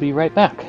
be right back.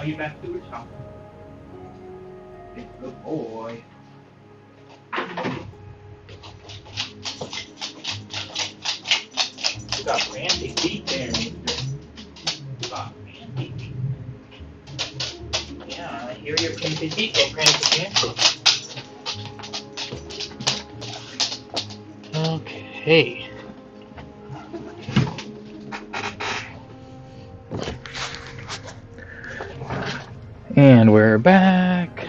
You back to the top. Good boy. You got fancy feet there, mister. You got fancy feet. Yeah, I hear your fancy feet go fancy. Okay. And we're back.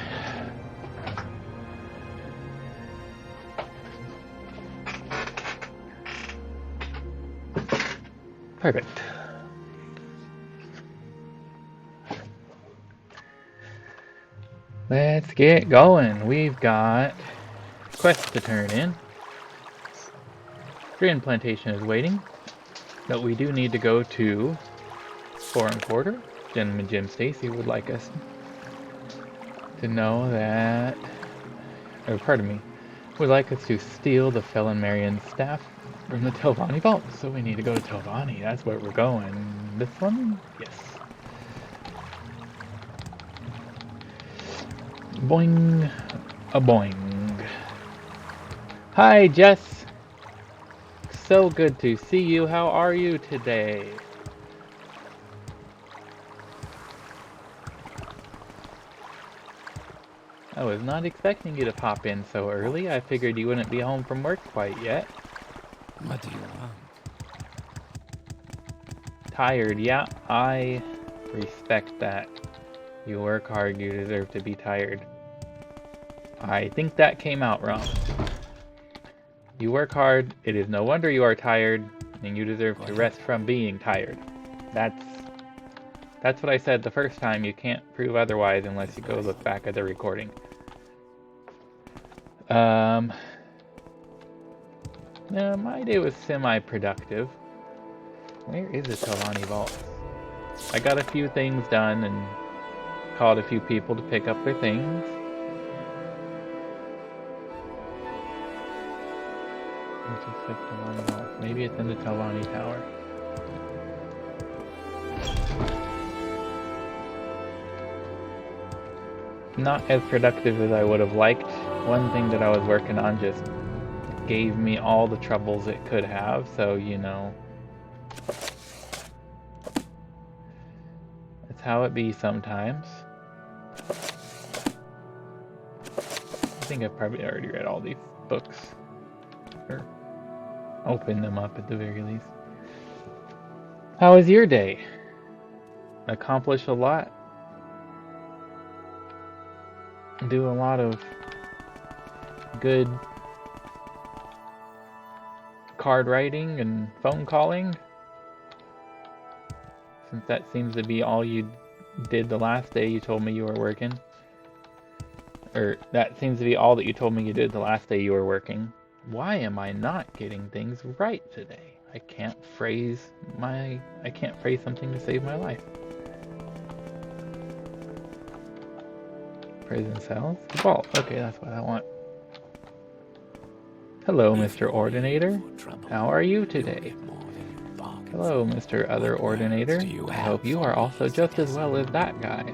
Perfect. Let's get going. We've got quests to turn in. Grand Plantation is waiting, but we do need to go to Foreign Quarter. Gentleman Jim Stacy would like us to know that, or pardon me, would like us to steal the Felon Marion's staff from the Telvanni vault. So we need to go to Telvanni. That's where we're going. This one? Yes. Boing, a boing. Hi, Jess. So good to see you. How are you today? I was not expecting you to pop in so early. I figured you wouldn't be home from work quite yet. What do you want? Tired, yeah, I respect that. You work hard, you deserve to be tired. I think that came out wrong. You work hard, it is no wonder you are tired, and you deserve to rest from being tired. That's That's what I said the first time. You can't prove otherwise unless you go look back at the recording. Yeah, my day was semi-productive. Where is the Telani Vault? I got a few things done and called a few people to pick up their things. Maybe it's in the Telani Tower. Not as productive as I would have liked. One thing that I was working on just gave me all the troubles it could have, so you know. That's how it be sometimes. I think I've probably already read all these books. Or opened them up at the very least. How was your day? Accomplished a lot? Do a lot of good card writing and phone calling? Since that seems to be all you did the last day you told me you were working. Or that seems to be all that you told me you did the last day you were working. Why am I not getting things right today? I can't phrase something to save my life. Prison cells? Vault. Okay, that's what I want. Hello, Mr. Ordinator. How are you today? Hello, Mr. Other Ordinator. I hope you are also just as well as that guy.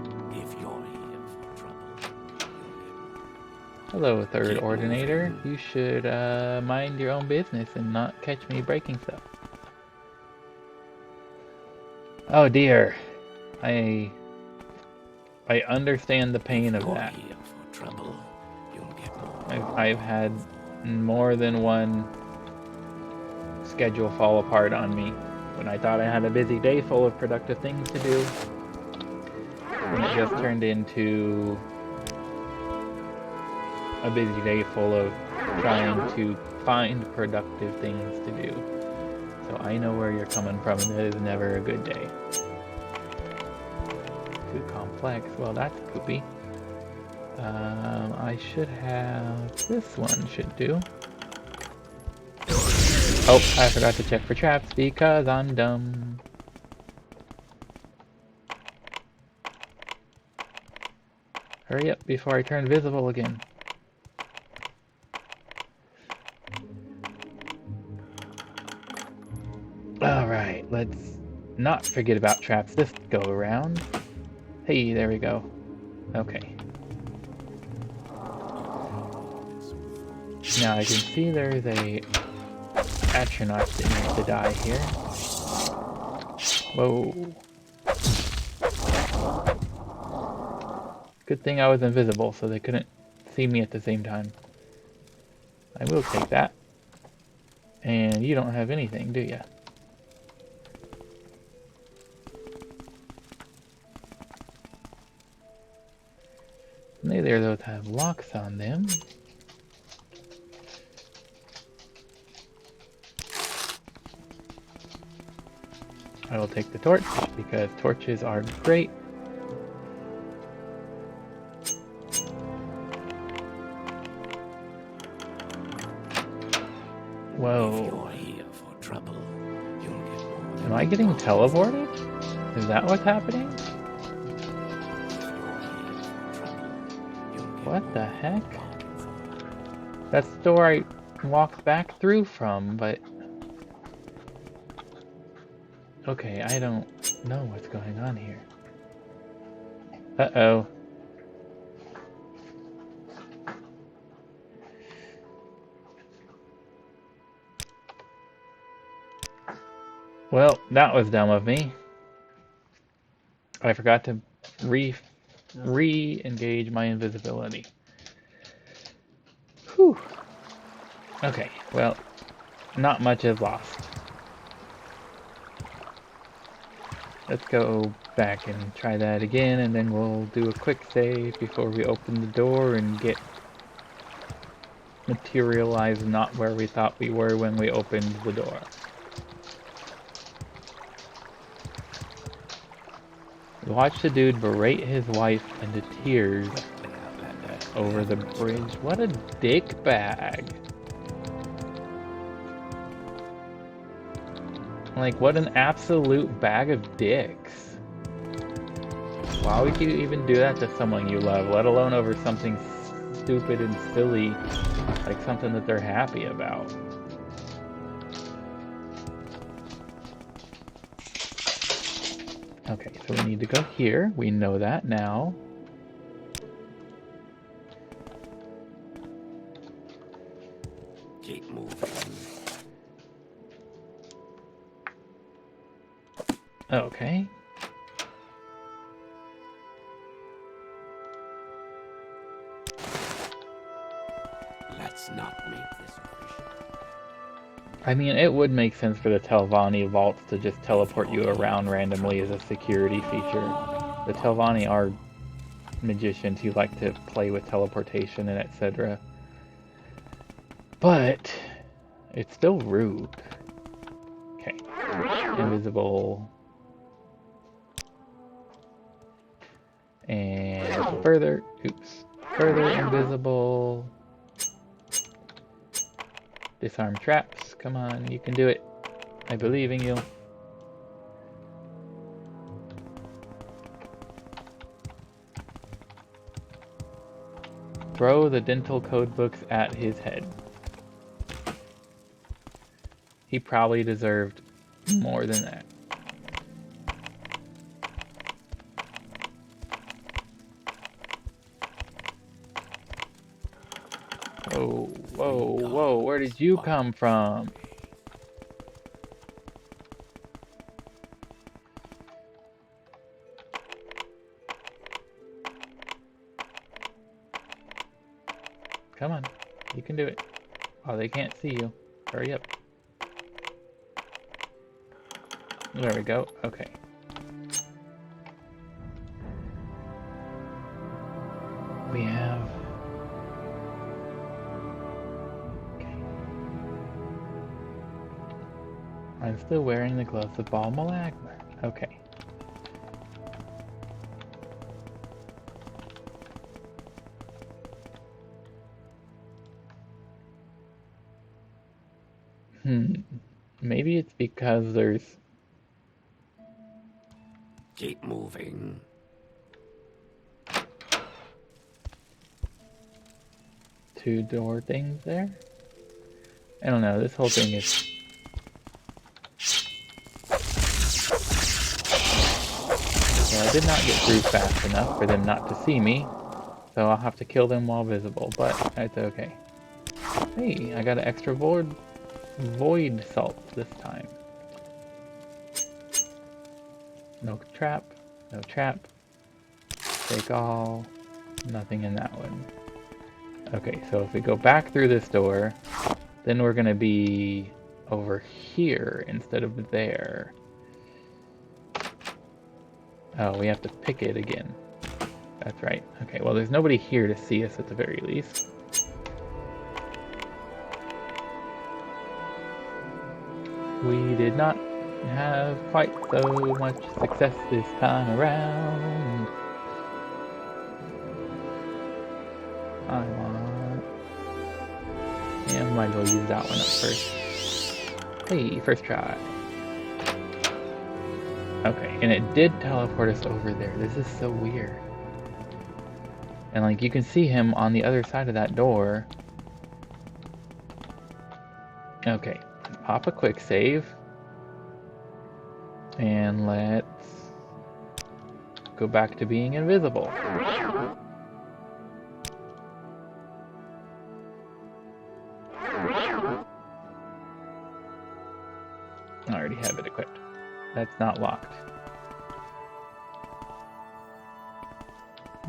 Hello, Third Ordinator. You should mind your own business and not catch me breaking stuff. Oh dear. I understand the pain of that. I've had more than one schedule fall apart on me. When I thought I had a busy day full of productive things to do, and it just turned into a busy day full of trying to find productive things to do. So I know where you're coming from, and it is never a good day. Too complex. Well, that's poopy. I should have... This one should do. Oh, I forgot to check for traps because I'm dumb. Hurry up before I turn visible again. Alright, let's not forget about traps this go around. Hey, there we go. Okay. Now I can see there's a astronaut that needs to die here. Whoa. Good thing I was invisible so they couldn't see me at the same time. I will take that. And you don't have anything, do ya? Neither of those have locks on them. I will take the torch because torches are great. Whoa. Am I getting teleported? Is that what's happening? What the heck? That's the door I walked back through from, but... Okay, I don't know what's going on here. Uh-oh. Well, that was dumb of me. I forgot to re-engage my invisibility. Whew. Okay, well, not much is lost. Let's go back and try that again, and then we'll do a quick save before we open the door and get materialized not where we thought we were when we opened the door. Watch the dude berate his wife into tears over the bridge. What a dick bag. Like, what an absolute bag of dicks. Why would you even do that to someone you love, let alone over something stupid and silly, like something that they're happy about? Okay, so we need to go here. We know that now. Keep moving. Okay. Let's not make this official. I mean, it would make sense for the Telvanni vaults to just teleport you around randomly as a security feature. The Telvanni are magicians who like to play with teleportation and etc. But it's still rude. Okay. Invisible. And further. Oops. Further invisible. Disarm traps. Come on, you can do it. I believe in you. Throw the dental code books at his head. He probably deserved more than that. Whoa, whoa, whoa, where did you come from? Come on, you can do it. Oh, they can't see you. Hurry up. There we go, okay. We have... I'm still wearing the gloves of Bal Malagmar. Okay. Maybe it's because there's... Keep moving. two door things there? I don't know, this whole thing is... Well, I did not get through fast enough for them not to see me, so I'll have to kill them while visible, but it's okay. Hey, I got an extra void salt this time. No trap, no trap. Take all, nothing in that one. Okay, so if we go back through this door, then we're gonna be over here instead of there. Oh, we have to pick it again. That's right. Okay, well there's nobody here to see us at the very least. We did not have quite so much success this time around. I want... Yeah, might as well use that one up first. Hey, first try. Okay, and it did teleport us over there. This is so weird. And like, you can see him on the other side of that door. Okay, pop a quick save. And let's go back to being invisible. I already have it equipped. That's not locked.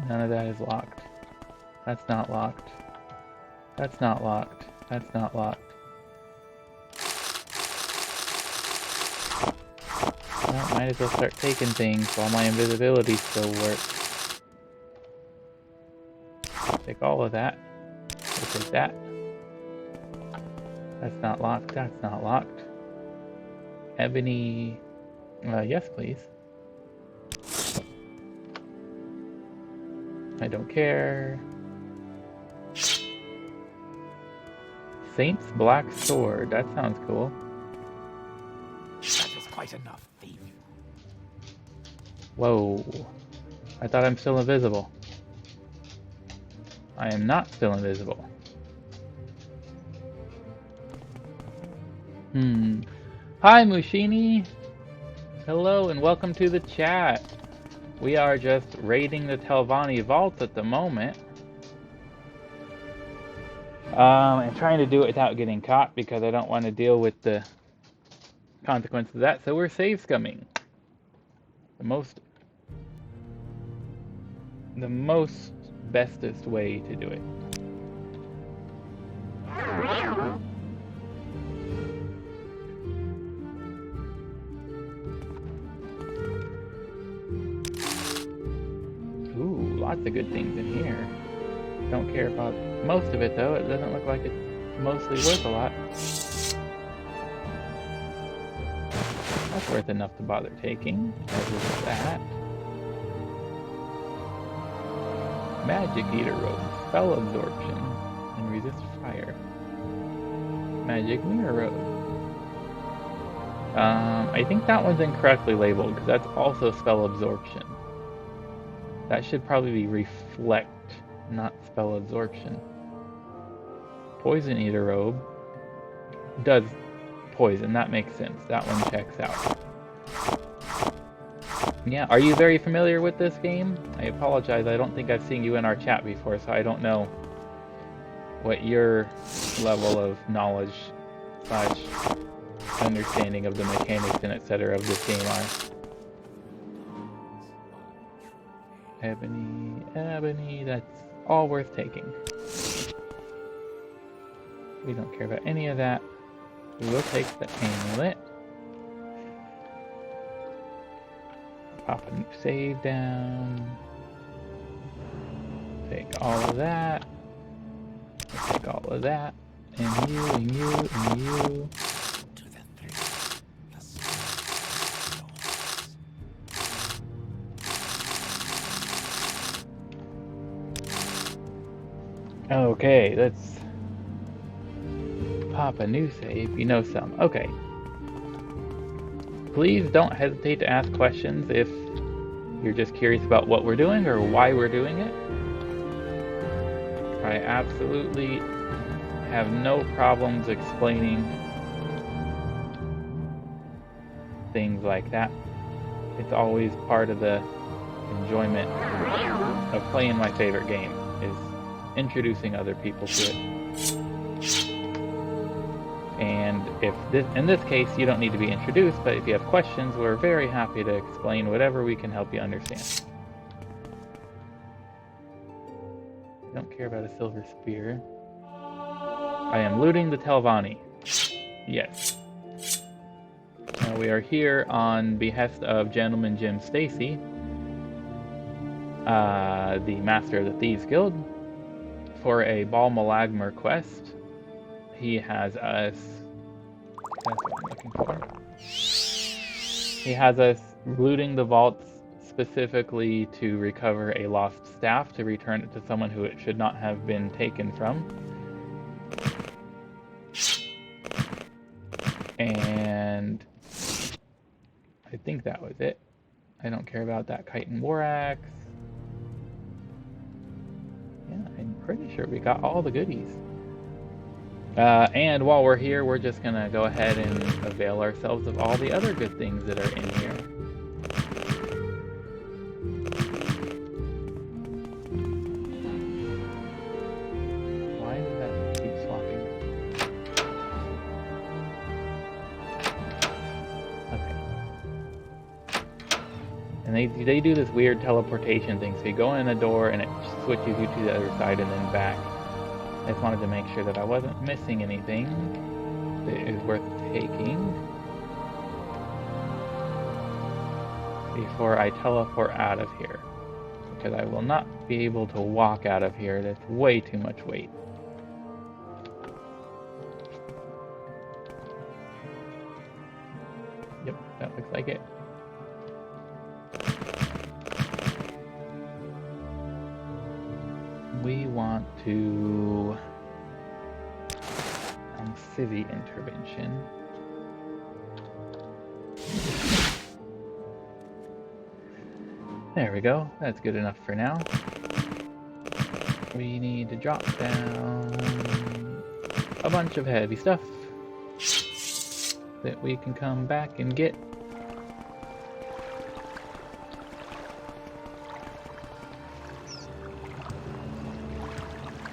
None of that is locked. That's not locked. That's not locked. That's not locked. Well, might as well start taking things while my invisibility still works. Take all of that. We'll take that. That's not locked. That's not locked. Ebony... yes, please. I don't care. Saint's Black Sword. That sounds cool. That is quite enough, thief. Whoa. I thought I'm still invisible. I am not still invisible. Hi, Mushini. Hello and welcome to the chat. We are just raiding the Telvanni vaults at the moment. And trying to do it without getting caught because I don't want to deal with the consequences of that. So we're save scumming. The most bestest way to do it. Ooh, lots of good things in here. Don't care about most of it though. It doesn't look like it's mostly worth a lot. That's worth enough to bother taking. As is that. Magic Eater Robe, Spell Absorption, and Resist Fire. Magic Mirror Robe. I think that one's incorrectly labeled because that's also Spell Absorption. That should probably be Reflect, not Spell Absorption. Poison Eater Robe does poison, that makes sense. That one checks out. Yeah, are you very familiar with this game? I apologize, I don't think I've seen you in our chat before, so I don't know what your level of knowledge / understanding of the mechanics and etc. of this game are. Ebony, that's all worth taking. We don't care about any of that. We will take the amulet. Pop a new save down. Take all of that. Take all of that. And you, and you, and you. Okay, let's pop a new save. You know some. Okay. Please don't hesitate to ask questions if you're just curious about what we're doing or why we're doing it. I absolutely have no problems explaining things like that. It's always part of the enjoyment of playing my favorite game, is introducing other people to it. And if this, in this case, you don't need to be introduced, but if you have questions, we're very happy to explain whatever we can help you understand. Don't care about a silver spear. I am looting the Telvanni. Yes. We are here on behest of Gentleman Jim Stacy, the Master of the Thieves Guild, for a Bal Malagmar quest. He has us... That's what I'm looking for. He has us looting the vaults specifically to recover a lost staff to return it to someone who it should not have been taken from. And I think that was it. I don't care about that kite and war axe. Yeah, I'm pretty sure we got all the goodies. And while we're here, we're just gonna go ahead and avail ourselves of all the other good things that are in here. Why does that keep swapping? Okay. And they do this weird teleportation thing, so you go in a door and it switches you to the other side and then back. I just wanted to make sure that I wasn't missing anything that is worth taking before I teleport out of here, because I will not be able to walk out of here. That's way too much weight. Yep, that looks like it. we want to civvy intervention. There we go. That's good enough for now. We need to drop down a bunch of heavy stuff that we can come back and get.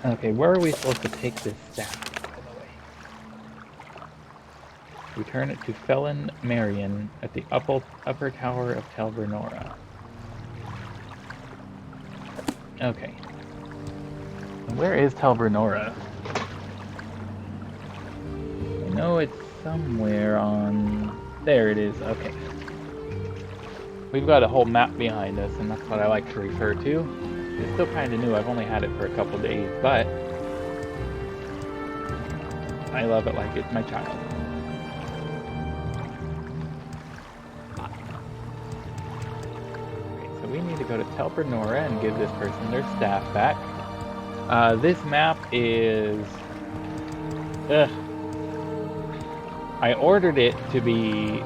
Okay, where are we supposed to take this staff, by the way? Return it to Felon Marion at the upper tower of Tel Bernora. Okay. Where is Tel Bernora? I know it's somewhere on... There it is, okay. We've got a whole map behind us, and that's what I like to refer to. It's still kind of new, I've only had it for a couple days, but I love it like it's my child. Okay, so we need to go to Tel Bernora and give this person their staff back. This map is... I ordered it to be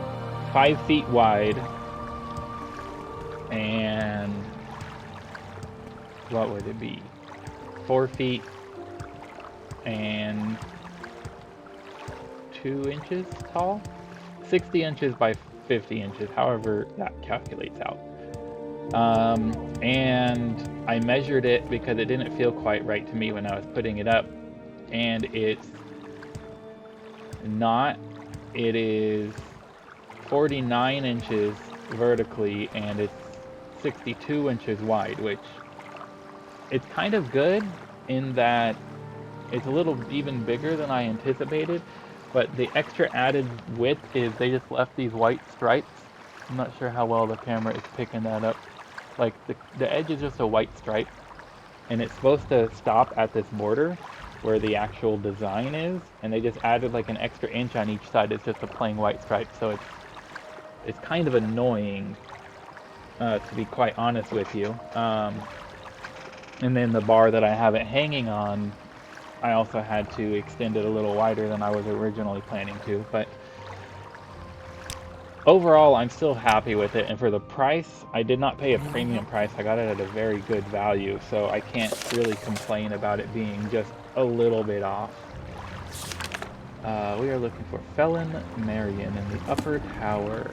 5 feet wide, and what would it be? 4 feet and 2 inches tall? 60 inches by 50 inches, however that calculates out. And I measured it because it didn't feel quite right to me when I was putting it up, and it's not. It is 49 inches vertically, and it's 62 inches wide, which it's kind of good in that it's a little even bigger than I anticipated, but the extra added width is they just left these white stripes. I'm not sure how well the camera is picking that up. Like the edge is just a white stripe, and it's supposed to stop at this border where the actual design is, and they just added like an extra inch on each side. It's just a plain white stripe, so it's kind of annoying, to be quite honest with you. And then the bar that I have it hanging on, I also had to extend it a little wider than I was originally planning to, but overall I'm still happy with it, and for the price, I did not pay a premium price. I got it at a very good value, so I can't really complain about it being just a little bit off. We are looking for Felon Marion in the upper tower.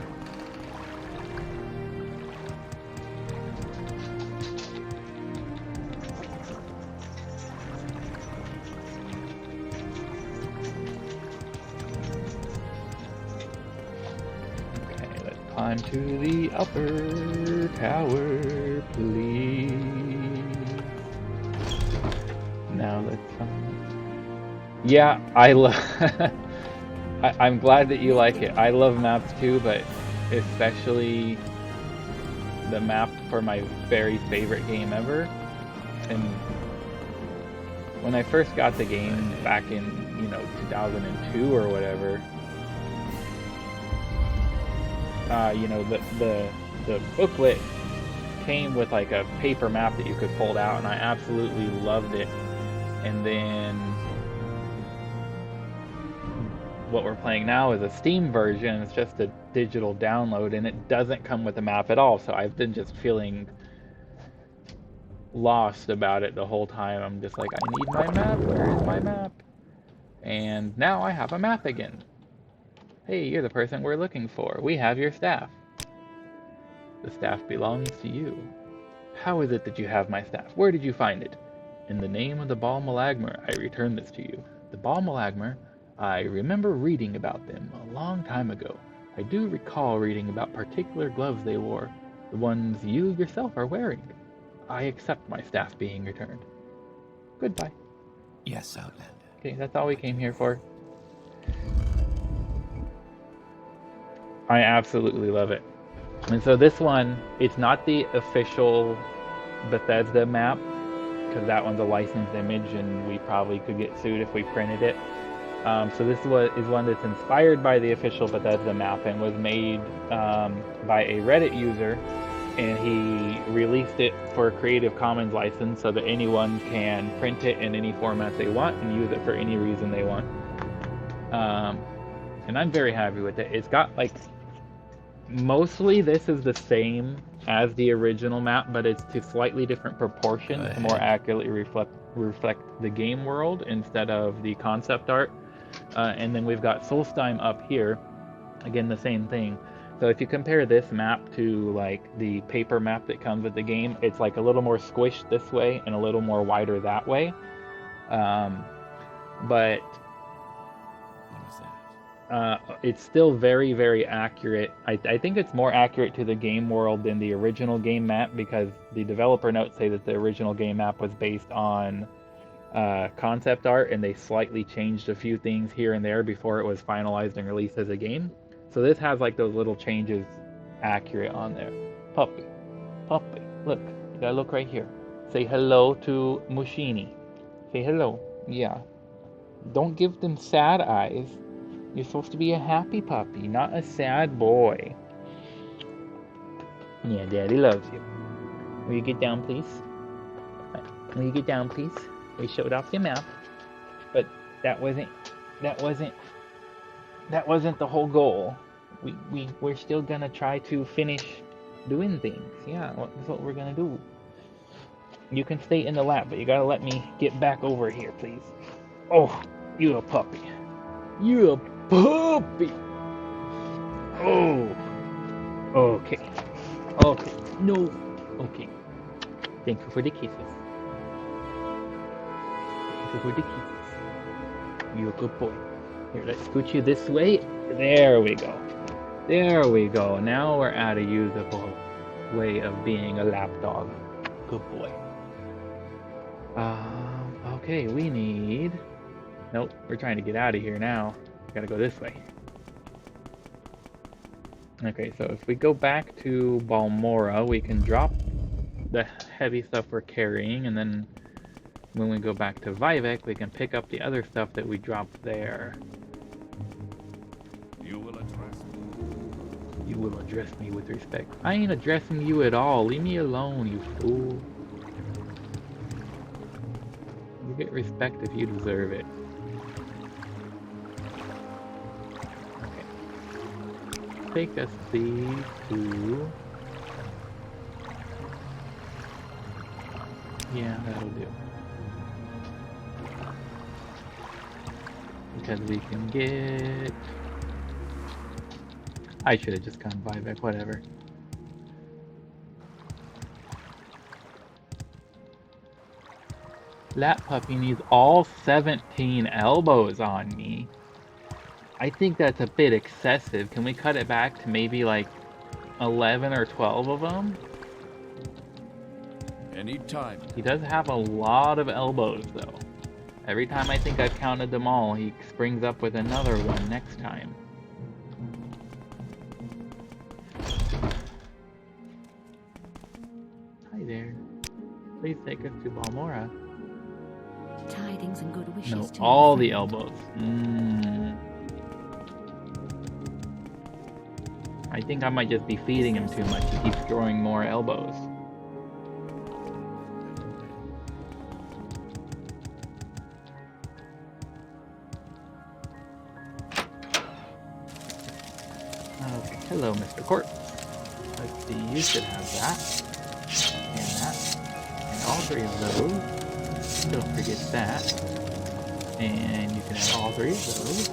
Climb to the upper tower, please. Now let's yeah, I'm glad that you like it. I love maps too, but especially the map for my very favorite game ever. And when I first got the game back in, 2002 or whatever, the booklet came with like a paper map that you could fold out, and I absolutely loved it. And then what we're playing now is a Steam version. It's just a digital download, and it doesn't come with a map at all. So I've been just feeling lost about it the whole time. I'm just like, I need my map. Where is my map? And now I have a map again. Hey, you're the person we're looking for. We have your staff. The staff belongs to you. How is it that you have my staff? Where did you find it? In the name of the Bal Malagmer, I return this to you. The Bal Malagmer, I remember reading about them a long time ago. I do recall reading about particular gloves they wore, the ones you yourself are wearing. I accept my staff being returned. Goodbye. Yes, Outlander. Okay, that's all we came here for. I absolutely love it. And so this one, it's not the official Bethesda map, because that one's a licensed image and we probably could get sued if we printed it. So this is one that's inspired by the official Bethesda map and was made by a Reddit user and he released it for a Creative Commons license so that anyone can print it in any format they want and use it for any reason they want. And I'm very happy with it. It's got like, mostly this is the same as the original map, but it's to slightly different proportions to more accurately reflect the game world instead of the concept art. And then we've got Solstheim up here, again the same thing. So if you compare this map to like the paper map that comes with the game, it's like a little more squished this way and a little more wider that way. But it's still very, very accurate. I think it's more accurate to the game world than the original game map, because the developer notes say that the original game map was based on concept art, and they slightly changed a few things here and there before it was finalized and released as a game. So this has like those little changes accurate on there. Puppy, puppy, look, you gotta look right here. Say hello to Mushini. Say hello. Yeah. Don't give them sad eyes. You're supposed to be a happy puppy, not a sad boy. Yeah, Daddy loves you. Will you get down, please? Will you get down, please? We showed off your map, but that wasn't the whole goal. We're still gonna try to finish doing things. Yeah, that's what we're gonna do. You can stay in the lab, but you gotta let me get back over here, please. Oh, you a puppy. You a puppy. Oh. Okay. Okay. No. Okay. Thank you for the kisses. Thank you for the kisses. You're a good boy. Here, let's scoot you this way. There we go. There we go. Now we're at a usable way of being a lapdog. Good boy. Okay, we need... Nope, we're trying to get out of here now. Gotta go this way. Okay, so if we go back to Balmora, we can drop the heavy stuff we're carrying, and then when we go back to Vivek, we can pick up the other stuff that we dropped there. You will address me. You will address me with respect. I ain't addressing you at all. Leave me alone, you fool. You get respect if you deserve it. Take us these to... Yeah, that'll do. Because we can get... I should have just gone Vivek, whatever. That puppy needs all 17 elbows on me. I think that's a bit excessive. Can we cut it back to maybe like 11 or 12 of them? Anytime. He does have a lot of elbows though. Every time I think I've counted them all, he springs up with another one next time. Hi there. Please take us to Balmora. Tidings and good wishes No, to all your the friend. elbows. I think I might just be feeding him too much. He keeps throwing more elbows. Okay, hello, Mr. Corpse. Let's see, you should have that. And that. And all three of those. Don't forget that. And you can have all three of those.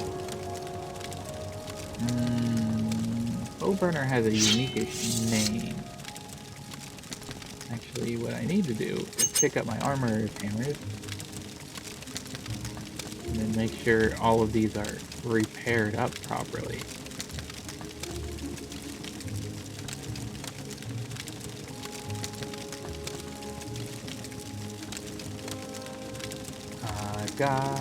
Burner has a unique-ish name. Actually, what I need to do is pick up my armorer's hammers and then make sure all of these are repaired up properly. I've got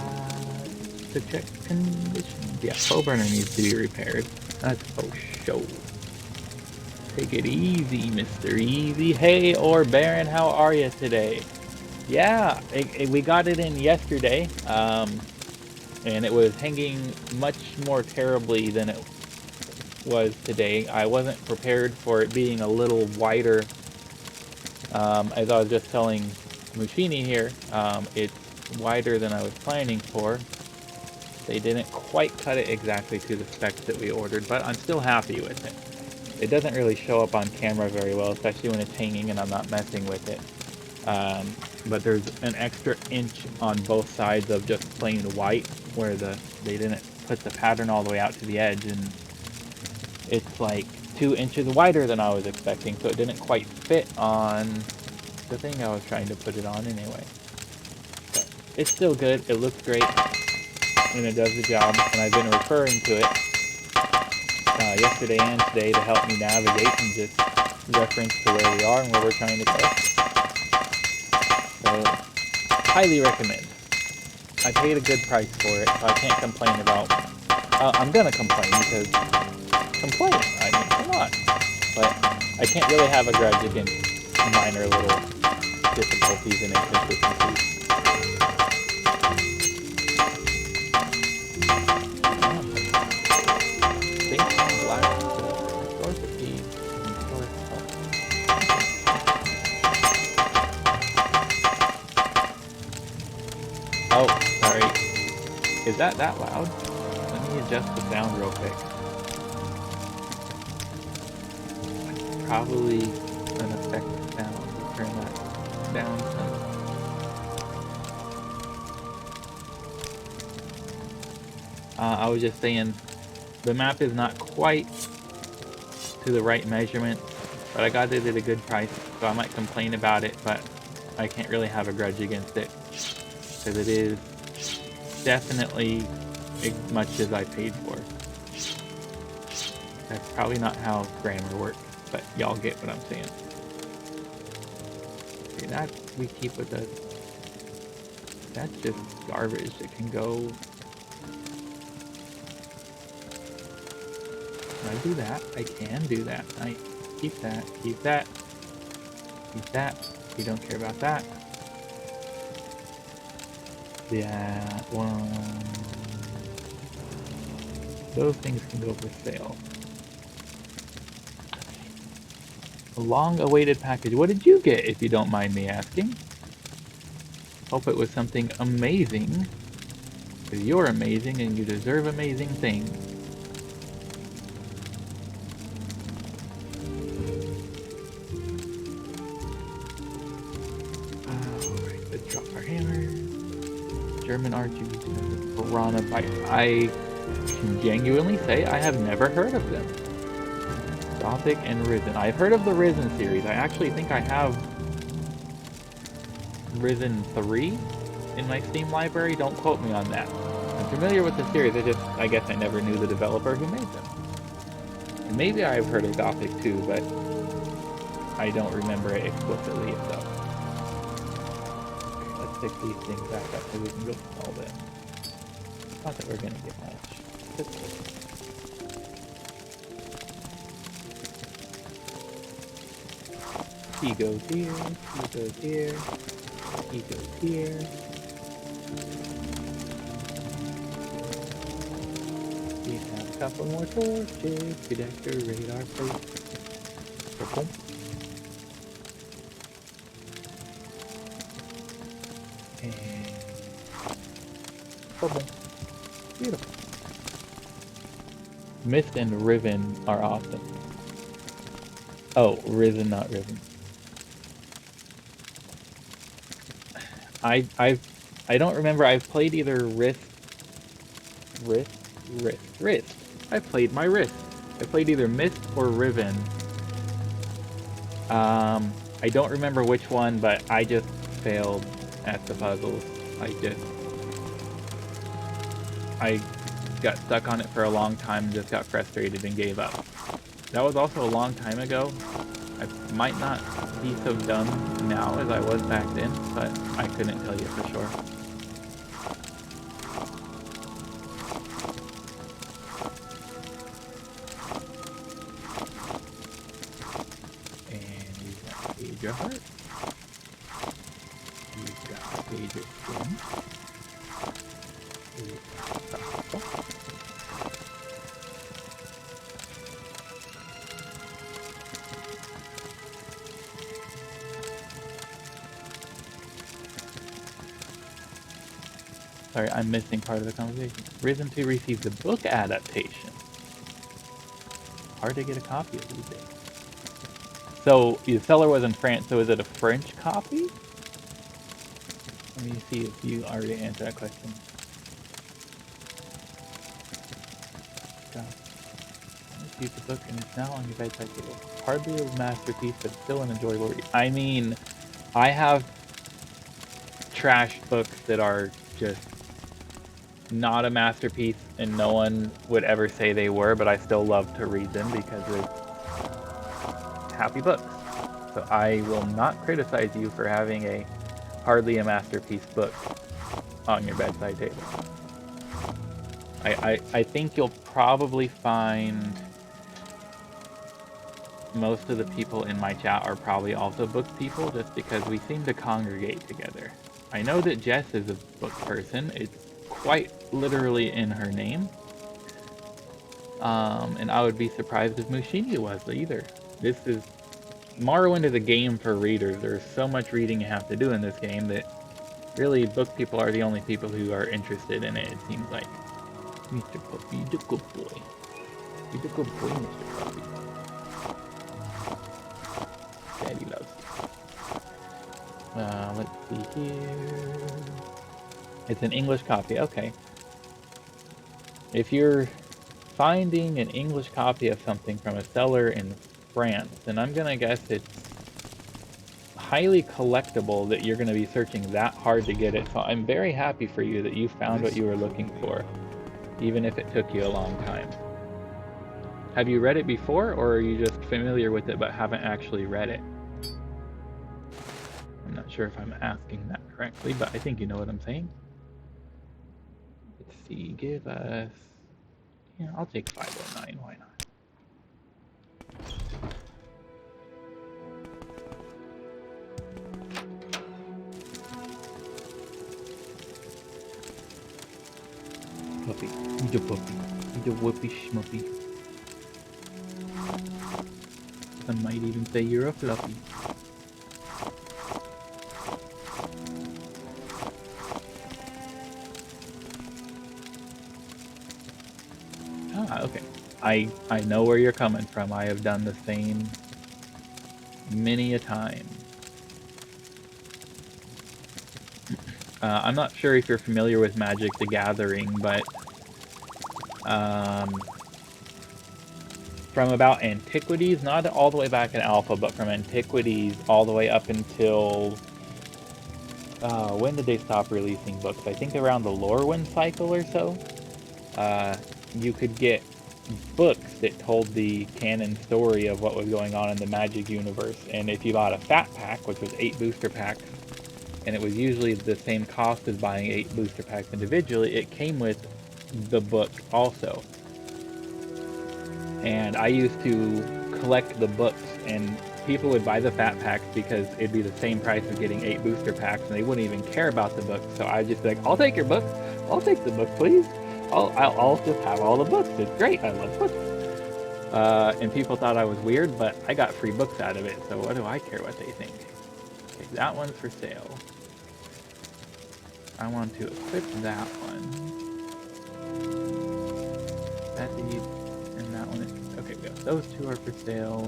to check conditions. Yeah, bow burner needs to be repaired. That's for sure. Take it easy, Mr. Easy. Hey, or Baron, how are you today? Yeah, we got it in yesterday, and it was hanging much more terribly than was today. I wasn't prepared for it being a little wider. As I was just telling Mushini here, it's wider than I was planning for. They didn't quite cut it exactly to the specs that we ordered, but I'm still happy with it. It doesn't really show up on camera very well, especially when it's hanging and I'm not messing with it. But there's an extra inch on both sides of just plain white, where they didn't put the pattern all the way out to the edge, and it's like 2 inches wider than I was expecting, so it didn't quite fit on the thing I was trying to put it on anyway. But it's still good, it looks great, and it does the job, and I've been referring to it yesterday and today to help me navigate and just reference to where we are and where we're trying to go. So, highly recommend. I paid a good price for it, so I can't complain about... I'm gonna complain, because... Complain! I mean, come on! But I can't really have a grudge against minor little difficulties and inconsistencies. Oh, sorry. Is that loud? Let me adjust the sound real quick. Probably an effective sound. Turn that down some. I was just saying, the map is not quite to the right measurement, but I got it at a good price, so I might complain about it, but I can't really have a grudge against it, because it is definitely as much as I paid for. That's probably not how grammar works, but y'all get what I'm saying. Okay, that we keep with us. That's just garbage that can go. Can I do that? I can do that. I keep that, keep that, keep that. We don't care about that. That one. Those things can go for sale. A long-awaited package. What did you get, if you don't mind me asking? Hope it was something amazing. Because you're amazing and you deserve amazing things. Alright, let's drop our hammer. German archers, piranha bite. I can genuinely say I have never heard of them. Gothic and Risen. I've heard of the Risen series. I actually think I have Risen 3 in my Steam library. Don't quote me on that. I'm familiar with the series, I guess I never knew the developer who made them. And maybe I've heard of Gothic 2, but I don't remember it explicitly, so. Okay, let's pick these things back up so we can go sell them. Not that we're gonna get much. He goes here, he goes here, he goes here. We have a couple more torches to decorate our place. Purple. And purple. Beautiful. Mist and Riven are awesome. Oh, Risen, not Riven. I don't remember. I've played either Wrist. I played my Wrist. I played either Mist or Riven. I don't remember which one, but I just failed at the puzzles. I got stuck on it for a long time and just got frustrated and gave up. That was also a long time ago. I might not be so dumb now as I was back then, but I couldn't tell you for sure. And we've got Phaedra Heart. We've got Phaedra Skin. We've got Tropical. sorry, I'm missing part of the conversation. Risen 2 received the book adaptation. Hard to get a copy of these days. So, the seller was in France, so is it a French copy? Let me see if you already answered that question. Received the book and it's now on your bedside table. Hardly a masterpiece, but still an enjoyable read. I mean, I have trash books that are just not a masterpiece and no one would ever say they were, but I still love to read them because they're happy books. So I will not criticize you for having a hardly a masterpiece book on your bedside table. I think you'll probably find most of the people in my chat are probably also book people just because we seem to congregate together. I know that Jess is a book person. It's quite literally in her name. And I would be surprised if Mushini was either. Morrowind is a game for readers. There's so much reading you have to do in this game that really book people are the only people who are interested in it seems like. Mr. Puppy, you're a good boy. You're a good boy, Mr. Puppy. Daddy loves you. Let's see here. It's an English copy, okay. If you're finding an English copy of something from a seller in France, then I'm gonna guess it's highly collectible that you're gonna be searching that hard to get it. So I'm very happy for you that you found what you were looking for, even if it took you a long time. Have you read it before, or are you just familiar with it but haven't actually read it? I'm not sure if I'm asking that correctly, but I think you know what I'm saying. Let's see, give us... Yeah, I'll take 509, why not? Puppy, he's a puppy. He's a whoopy schmuppy. Some might even say you're a fluffy. Ah, okay. I know where you're coming from. I have done the same many a time. I'm not sure if you're familiar with Magic the Gathering, but from about Antiquities, not all the way back in Alpha, but from Antiquities all the way up until... when did they stop releasing books? I think around the Morrowind cycle or so. You could get books that told the canon story of what was going on in the Magic universe. And if you bought a fat pack, which was 8 booster packs, and it was usually the same cost as buying 8 booster packs individually, it came with the book also. And I used to collect the books, and people would buy the fat packs because it'd be the same price as getting 8 booster packs, and they wouldn't even care about the books. So I'd just be like, I'll take your book. I'll take the book, please. I'll just have all the books. It's great. I love books. And people thought I was weird, but I got free books out of it, so what do I care what they think? Okay, that one's for sale. I want to equip that one. That's easy. And that one is... Okay, we got those 2 are for sale.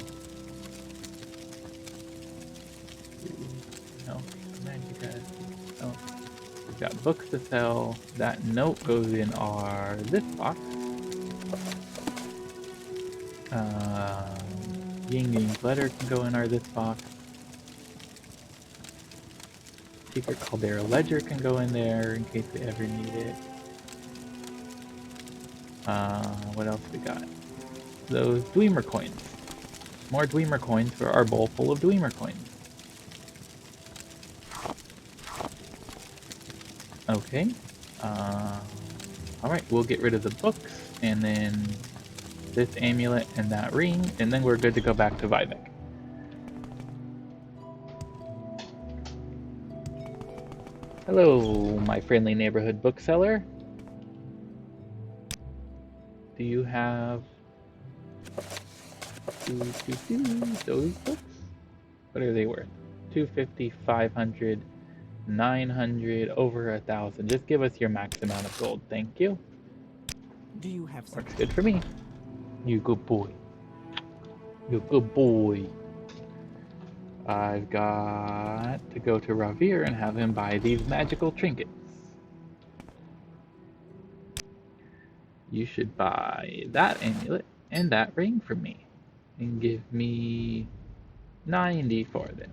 No, no. We've got books to sell. That note goes in our... this box. Ying Ying's letter can go in our this box. Secret Caldera Ledger can go in there in case we ever need it. What else we got? Those Dwemer coins. More Dwemer coins for our bowl full of Dwemer coins. Okay. Alright, we'll get rid of the books, and then this amulet and that ring, and then we're good to go back to Vivek. Hello, my friendly neighborhood bookseller. Do you have those books? What are they worth? 250, 500, 900, over 1,000. Just give us your max amount of gold. Thank you. Do you have some? Works good for me. You good boy. You good boy. I've got to go to Ravir and have him buy these magical trinkets. You should buy that amulet and that ring for me. And give me 90 for them.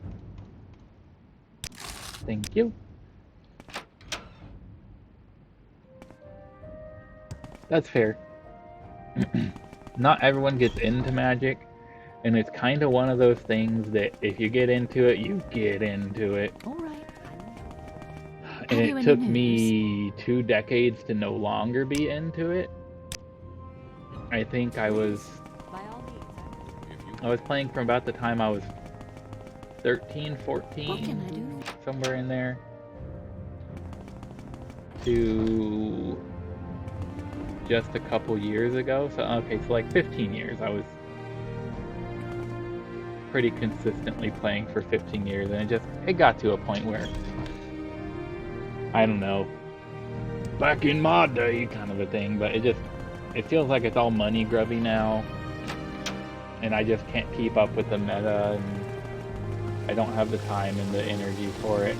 Thank you. That's fair. Not everyone gets into magic, and it's kind of one of those things that if you get into it, you get into it. All right. And it took me 2 decades to no longer be into it. I think I was playing from about the time I was 13, 14, What can I do? somewhere in there, to just a couple years ago. So okay, so like 15 years. I was pretty consistently playing for 15 years, and it got to a point where, I don't know, back in my day kind of a thing, but it feels like it's all money grubby now, and I just can't keep up with the meta, and I don't have the time and the energy for it.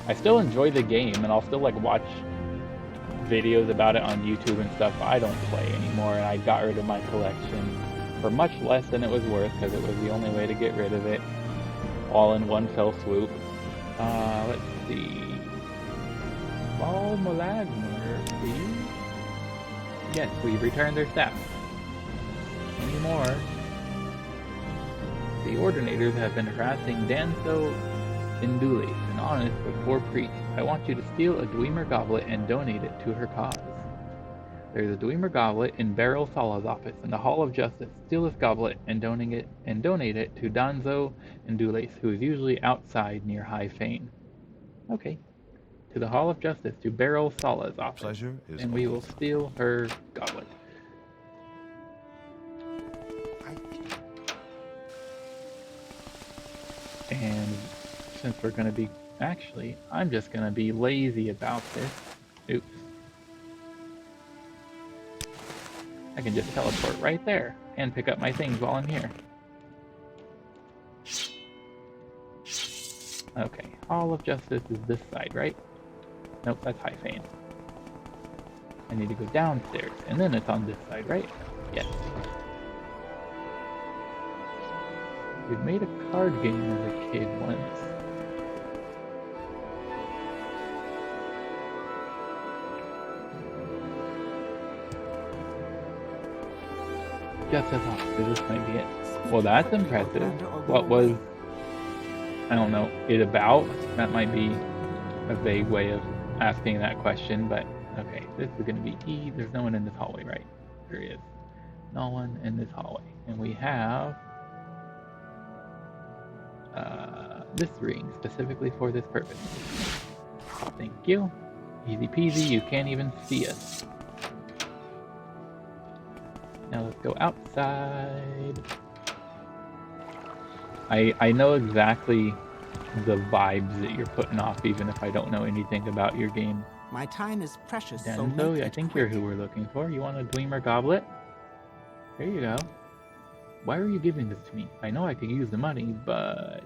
I still enjoy the game, and I'll still like watch videos about it on YouTube and stuff, but I don't play anymore, and I got rid of my collection for much less than it was worth, because it was the only way to get rid of it, all in one fell swoop. Let's see. Ball Malagmer, please. Yes, we've returned their staff. Any more? The Ordinators have been harassing Danso Indulis, an honest but poor priest. I want you to steal a Dwemer goblet and donate it to her cause. There is a Dwemer goblet in Beryl Sala's office in the Hall of Justice. Steal this goblet and donate it to Danzo Indulis, who is usually outside near High Fane. Okay. To the Hall of Justice, to Beryl Sala's office. Pleasure is and we will steal her goblet. And since we're going to be... Actually, I'm just going to be lazy about this. Oops. I can just teleport right there and pick up my things while I'm here. Okay, Hall of Justice is this side, right? Nope, that's High Fane. I need to go downstairs, and then it's on this side, right? Yes. We made a card game as a kid once. Just as often, this might be it. Well, that's impressive. What was, I don't know, it about? That might be a vague way of asking that question, but okay, this is going to be E. There's no one in this hallway, right? There is. No one in this hallway. And we have this ring specifically for this purpose. Thank you. Easy peasy, you can't even see us. Now let's go outside. I know exactly the vibes that you're putting off, even if I don't know anything about your game. My time is precious, so Denzo, make I it think quick. you're who we're looking for. You want a Dwemer goblet? There you go. Why are you giving this to me? I know I could use the money, but...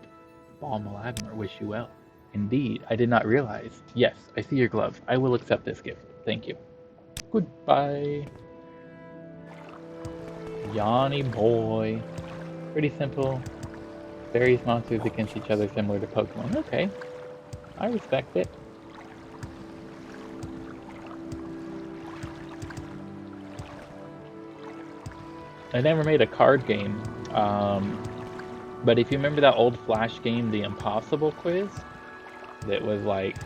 Ball Malagmer, wish you well. Indeed, I did not realize. Yes, I see your glove. I will accept this gift. Thank you. Goodbye. Yanni boy. Pretty simple. Various monsters against each other similar to Pokemon. Okay. I respect it. I never made a card game. But if you remember that old Flash game, The Impossible Quiz? That was like,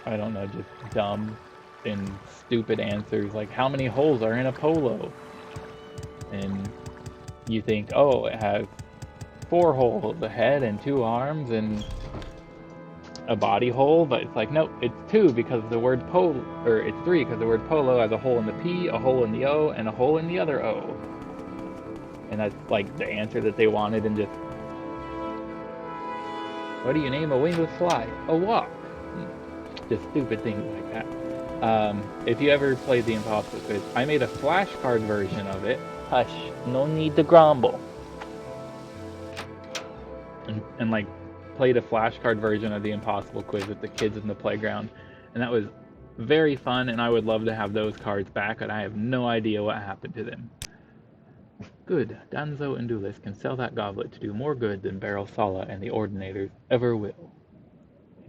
I don't know, just dumb and stupid answers. Like, how many holes are in a polo? And you think, oh, it has 4 holes, a head and 2 arms and a body hole, but it's like, nope, it's 2 because the word polo, or it's 3 because the word polo has a hole in the P, a hole in the O, and a hole in the other O. And that's like the answer that they wanted, and just What do you name a wingless fly? A walk. Just stupid things like that. If you ever played the Impossible Quiz, I made a flashcard version of it. Hush, no need to grumble. And like played a flashcard version of the Impossible Quiz with the kids in the playground, and that was very fun. And I would love to have those cards back, and I have no idea what happened to them. Good, Danzo and Duelis can sell that goblet to do more good than Barrel Sala and the Ordinators ever will.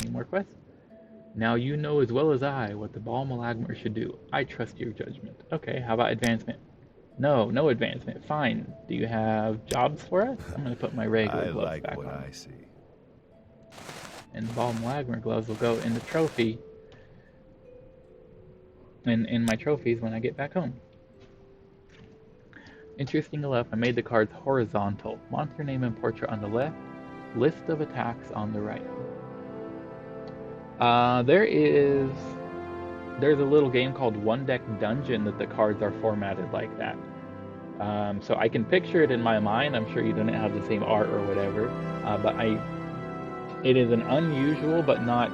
Any more quests? Now you know as well as I what the Bal Malagmar should do. I trust your judgment. Okay, how about advancement? No, no advancement. Fine. Do you have jobs for us? I'm going to put my regular gloves back on. I see. And Bal Malagmar gloves will go in the trophy. In my trophies when I get back home. Interesting enough, I made the cards horizontal. Monster name and portrait on the left. List of attacks on the right. There's a little game called One Deck Dungeon that the cards are formatted like that. So I can picture it in my mind. I'm sure you don't have the same art or whatever, but it is an unusual but not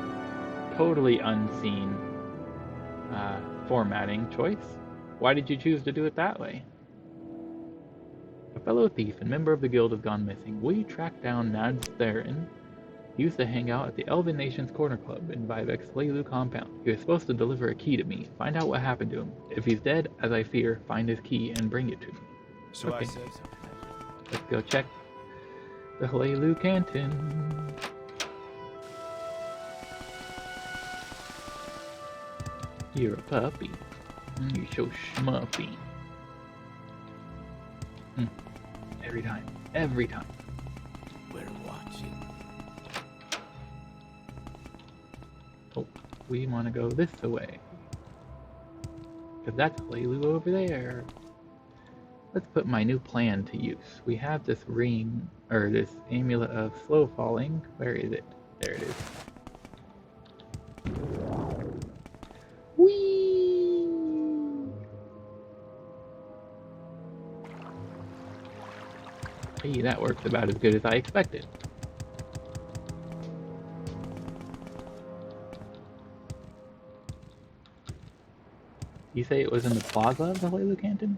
totally unseen formatting choice. Why did you choose to do it that way? A fellow thief and member of the guild has gone missing. Will you track down Nad Theron? He used to hang out at the Elven Nations Corner Club in Vivek's Leilu compound. He was supposed to deliver a key to me. Find out what happened to him. If he's dead, as I fear, find his key and bring it to me. So Okay. I said something. Let's go check the Leilu Canton. You're a puppy. You're so schmuffy. Every time. Every time. We're watching. Oh, we want to go this way. Because that's Leilu over there. Let's put my new plan to use. We have this ring, or this amulet of slow falling. Where is it? There it is. Whee! Hey, that works about as good as I expected. You say it was in the plaza of the Leilu Canton?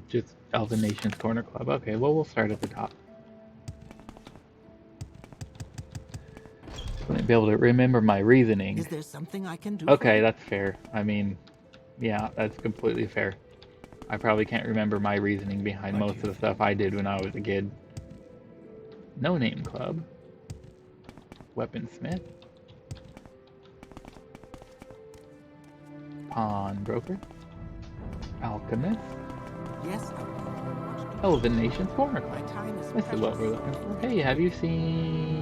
Just Elven Nations Corner Club. Okay, well, we'll start at the top. Just want to be able to remember my reasoning. Is there something I can do? Okay, that's fair. I mean, yeah, that's completely fair. I probably can't remember my reasoning behind most of the stuff I did when I was a kid. No Name Club. Weaponsmith. Pawnbroker. Alchemist. Yes, I will. Elven Nations Corner My Club. time is This is what we're precious. looking for. Hey, have you seen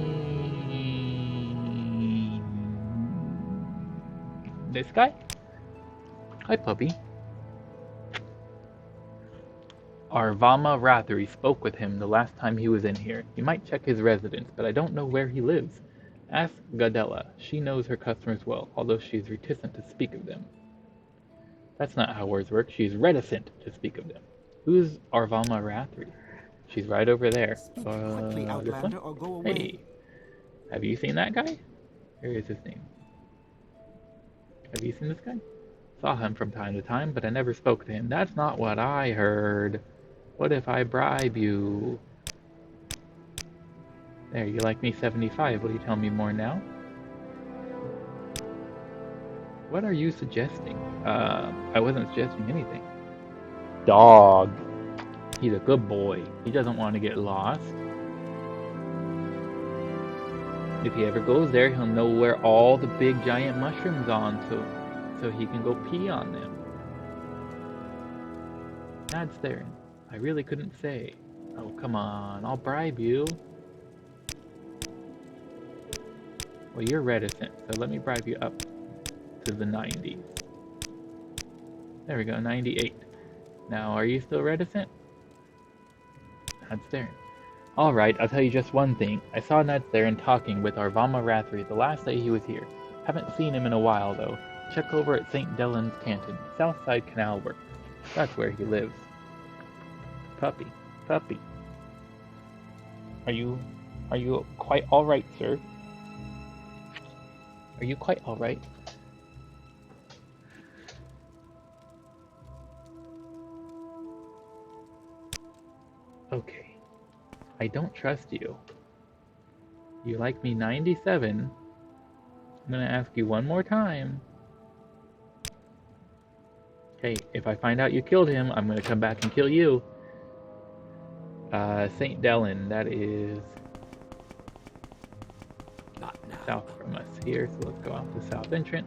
this guy? Hi, puppy. Arvama Rathri spoke with him the last time he was in here. You might check his residence, but I don't know where he lives. Ask Gadella. She knows her customers well, although she's reticent to speak of them. That's not how words work. She's reticent to speak of them. Who's Arvama Rathri? She's right over there. Speak quickly, This Outlander, one? or go away. Hey, have you seen that guy? Where is his name? Have you seen this guy? Saw him from time to time, but I never spoke to him. That's not what I heard. What if I bribe you? There, you like me 75. Will you tell me more now? What are you suggesting? I wasn't suggesting anything. Dog. He's a good boy. He doesn't want to get lost. If he ever goes there, he'll know where all the big giant mushrooms are, so he can go pee on them. That's there. I really couldn't say. Oh, come on. I'll bribe you. Well, you're reticent, so let me bribe you up to the 90s. There we go, 98. Now, are you still reticent? That's there. Alright, I'll tell you just one thing. I saw Ned Theron talking with Arvama Rathri the last day he was here. Haven't seen him in a while, though. Check over at St. Dellen's Canton, Southside Canal Works. That's where he lives. Puppy. Puppy. Are you quite alright, sir? Are you quite alright? Okay. I don't trust you. You like me 97. I'm gonna ask you one more time. Okay, if I find out you killed him, I'm gonna come back and kill you. St. Dellen, that is Not now. south from us here, so let's go out the south entrance.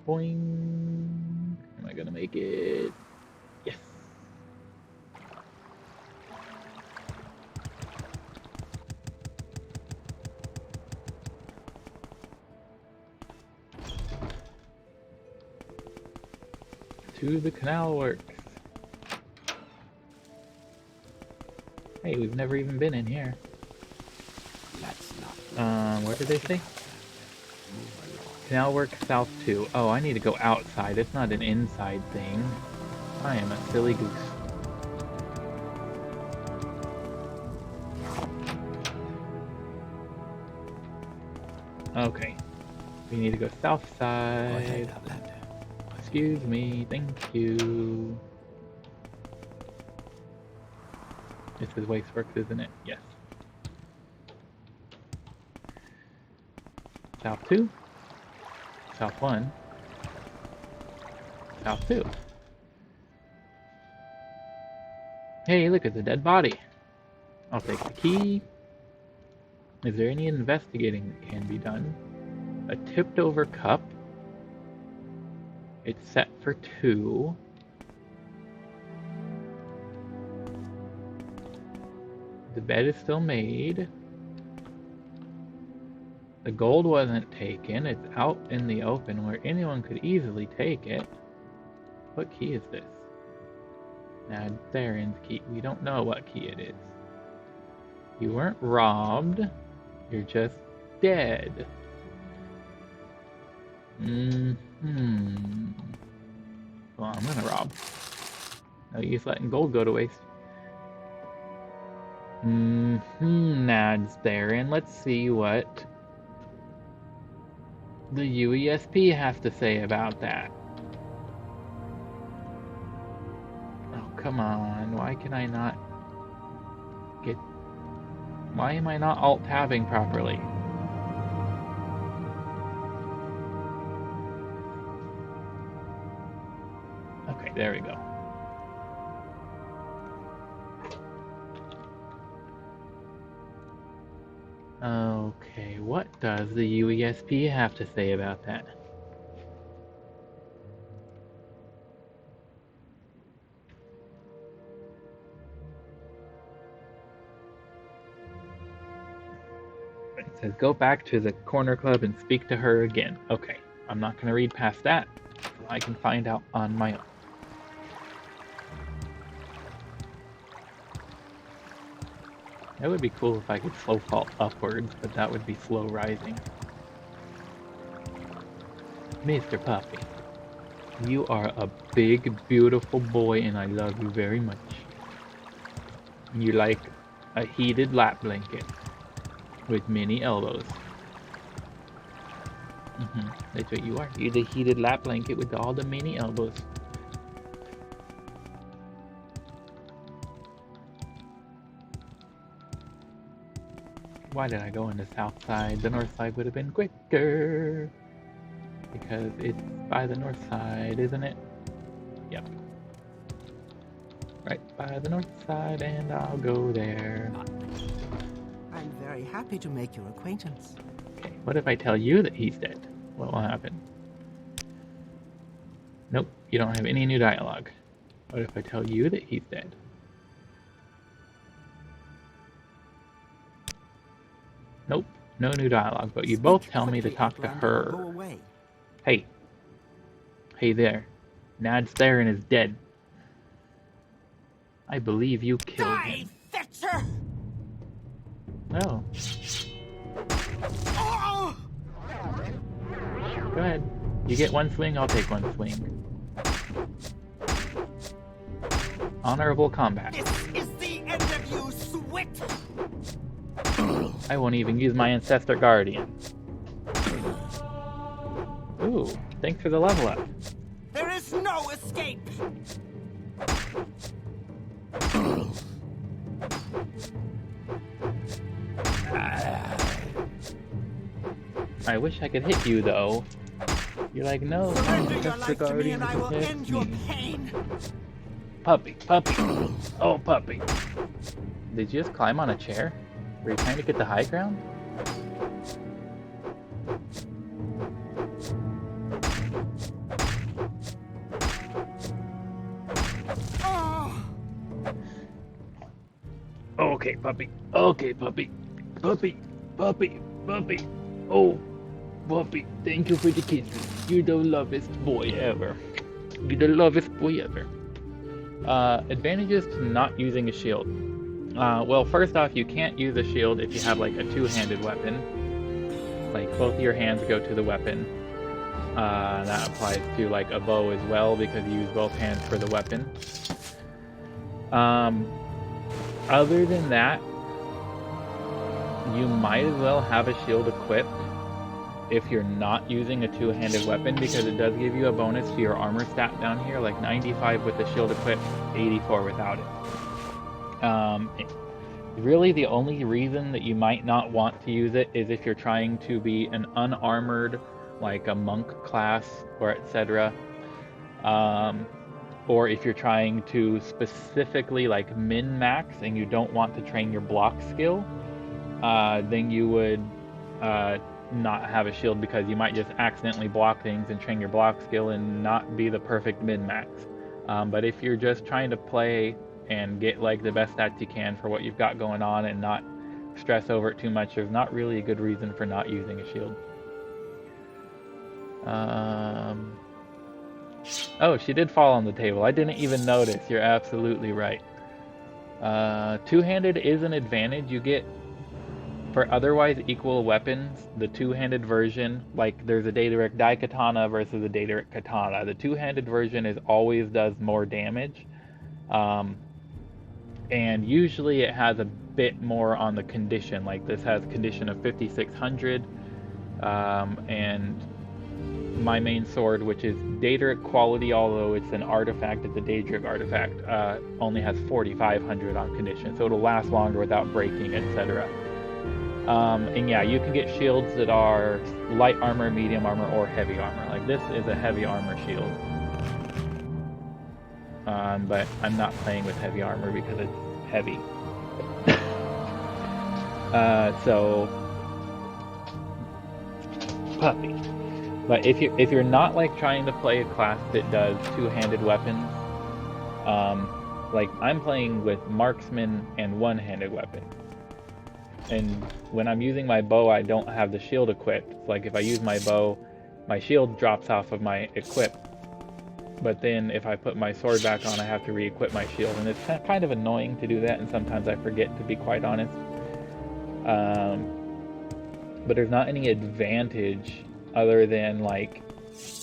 Boing! Am I gonna make it? Yes! To the canal works. Hey, we've never even been in here. Let's not. What did they say? Canal work south 2. Oh, I need to go outside. It's not an inside thing. I am a silly goose. Okay. We need to go south side. Excuse me, thank you. This is Wasteworks, isn't it? Yes. South 2. South 1. South 2. Hey, look, it's a dead body. I'll take the key. Is there any investigating that can be done? A tipped over cup. It's set for 2. The bed is still made. The gold wasn't taken. It's out in the open where anyone could easily take it. What key is this? Now, Theron's key. We don't know what key it is. You weren't robbed. You're just dead. Well, I'm gonna rob. No use letting gold go to waste. Nads there, and let's see what the UESP has to say about that. Oh, come on. Why can I not get... Why am I not alt-tabbing properly? Okay, there we go. Okay, what does the UESP have to say about that? It says go back to the corner club and speak to her again. Okay, I'm not going to read past that, so I can find out on my own. That would be cool if I could slow fall upwards, but that would be slow rising. Mr. Puppy, you are a big, beautiful boy and I love you very much. You like a heated lap blanket with many elbows. That's what you are. You're the heated lap blanket with all the many elbows. Why did I go on the south side? The north side would have been quicker. Because it's by the north side, isn't it? Yep. Right by the north side, and I'll go there. I'm very happy to make your acquaintance. Okay, what if I tell you that he's dead? What will happen? Nope, you don't have any new dialogue. What if I tell you that he's dead? Nope, no new dialogue, but you both tell me to talk to her. Hey. Hey there. Nads Theron is dead. I believe you killed him. Fetcher! No. Oh! Go You get one swing, I'll take one swing. Honorable combat. This is the end of you, Swit! I won't even use my Ancestor Guardian. Ooh, thanks for the level up. There is no escape! I wish I could hit you though. You're like, no, Surrender your Ancestor life to me Guardian and I will protects end your me. pain! Puppy, puppy. Oh, puppy. Did you just climb on a chair? Were you trying to get the high ground? Oh. Okay, puppy. Okay, puppy. Puppy, puppy, puppy. Oh, puppy. Thank you for the kiss. You're the lovest boy ever. You're the lovest boy ever. Advantages to not using a shield. Well, first off, you can't use a shield if you have like a two-handed weapon. Like both of your hands go to the weapon. That applies to like a bow as well because you use both hands for the weapon. Other than that, you might as well have a shield equipped if you're not using a two-handed weapon, because it does give you a bonus to your armor stat down here, like 95 with the shield equipped, 84 without it. Really the only reason that you might not want to use it is if you're trying to be an unarmored, like a monk class or etc. Or if you're trying to specifically like min-max and you don't want to train your block skill, then you would not have a shield, because you might just accidentally block things and train your block skill and not be the perfect min-max. But if you're just trying to play and get like the best stats you can for what you've got going on and not stress over it too much, there's not really a good reason for not using a shield. Oh, she did fall on the table. I didn't even notice. You're absolutely right. Two-handed is an advantage. You get, for otherwise equal weapons, the two-handed version, like there's a Dahrk Daikatana versus a Dahrk Katana. The two-handed version always does more damage. And usually it has a bit more on the condition. Like this has condition of 5600, and my main sword, which is Dahrk quality, although it's an artifact, it's a Dahrk artifact, only has 4500 on condition, so it'll last longer without breaking, etc. And yeah, you can get shields that are light armor, medium armor, or heavy armor. Like this is a heavy armor shield. But I'm not playing with heavy armor because it's heavy. So puppy. But if you're not like trying to play a class that does two-handed weapons, like I'm playing with marksman and one-handed weapon. And when I'm using my bow, I don't have the shield equipped. Like if I use my bow, my shield drops off of my equip. But then if I put my sword back on, I have to re-equip my shield. And it's kind of annoying to do that, and sometimes I forget, to be quite honest. But there's not any advantage other than like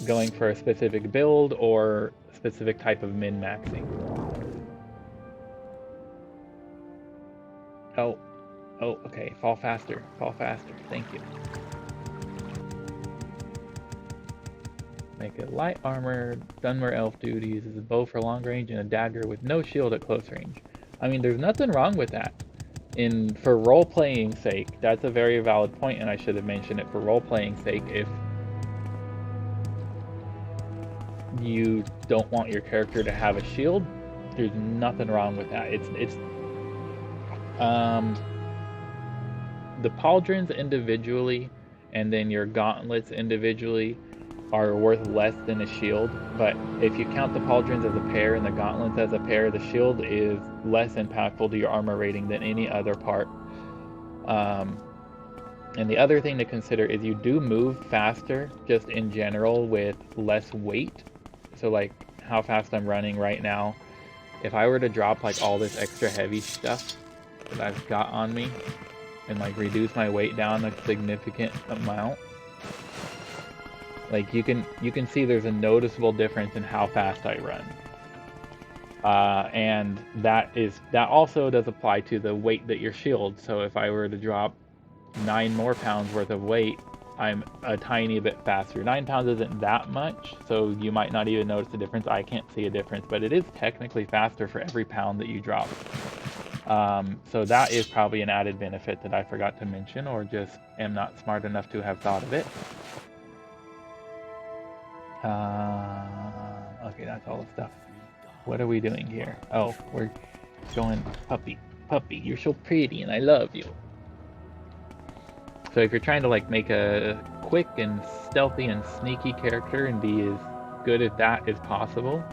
going for a specific build or specific type of min-maxing. Oh, okay, fall faster, thank you. Make it light armor, Dunmer elf dude uses a bow for long range and a dagger with no shield at close range. I mean, there's nothing wrong with that. For role-playing sake, that's a very valid point, and I should have mentioned it. For role-playing sake, if you don't want your character to have a shield, there's nothing wrong with that. The pauldrons individually and then your gauntlets individually are worth less than a shield, but if you count the pauldrons as a pair and the gauntlets as a pair, the shield is less impactful to your armor rating than any other part. And the other thing to consider is you do move faster just in general with less weight. So like how fast I'm running right now, if I were to drop like all this extra heavy stuff that I've got on me and like reduce my weight down a significant amount, Like you can see there's a noticeable difference in how fast I run. And that also does apply to the weight that your shield. So if I were to drop 9 more pounds worth of weight, I'm a tiny bit faster. 9 pounds isn't that much, so you might not even notice the difference. I can't see a difference, but it is technically faster for every pound that you drop. So that is probably an added benefit that I forgot to mention, or just am not smart enough to have thought of it. Okay, that's all the stuff. What are we doing here? Oh, we're going puppy. Puppy, you're so pretty and I love you. So if you're trying to like make a quick and stealthy and sneaky character and be as good at that as possible,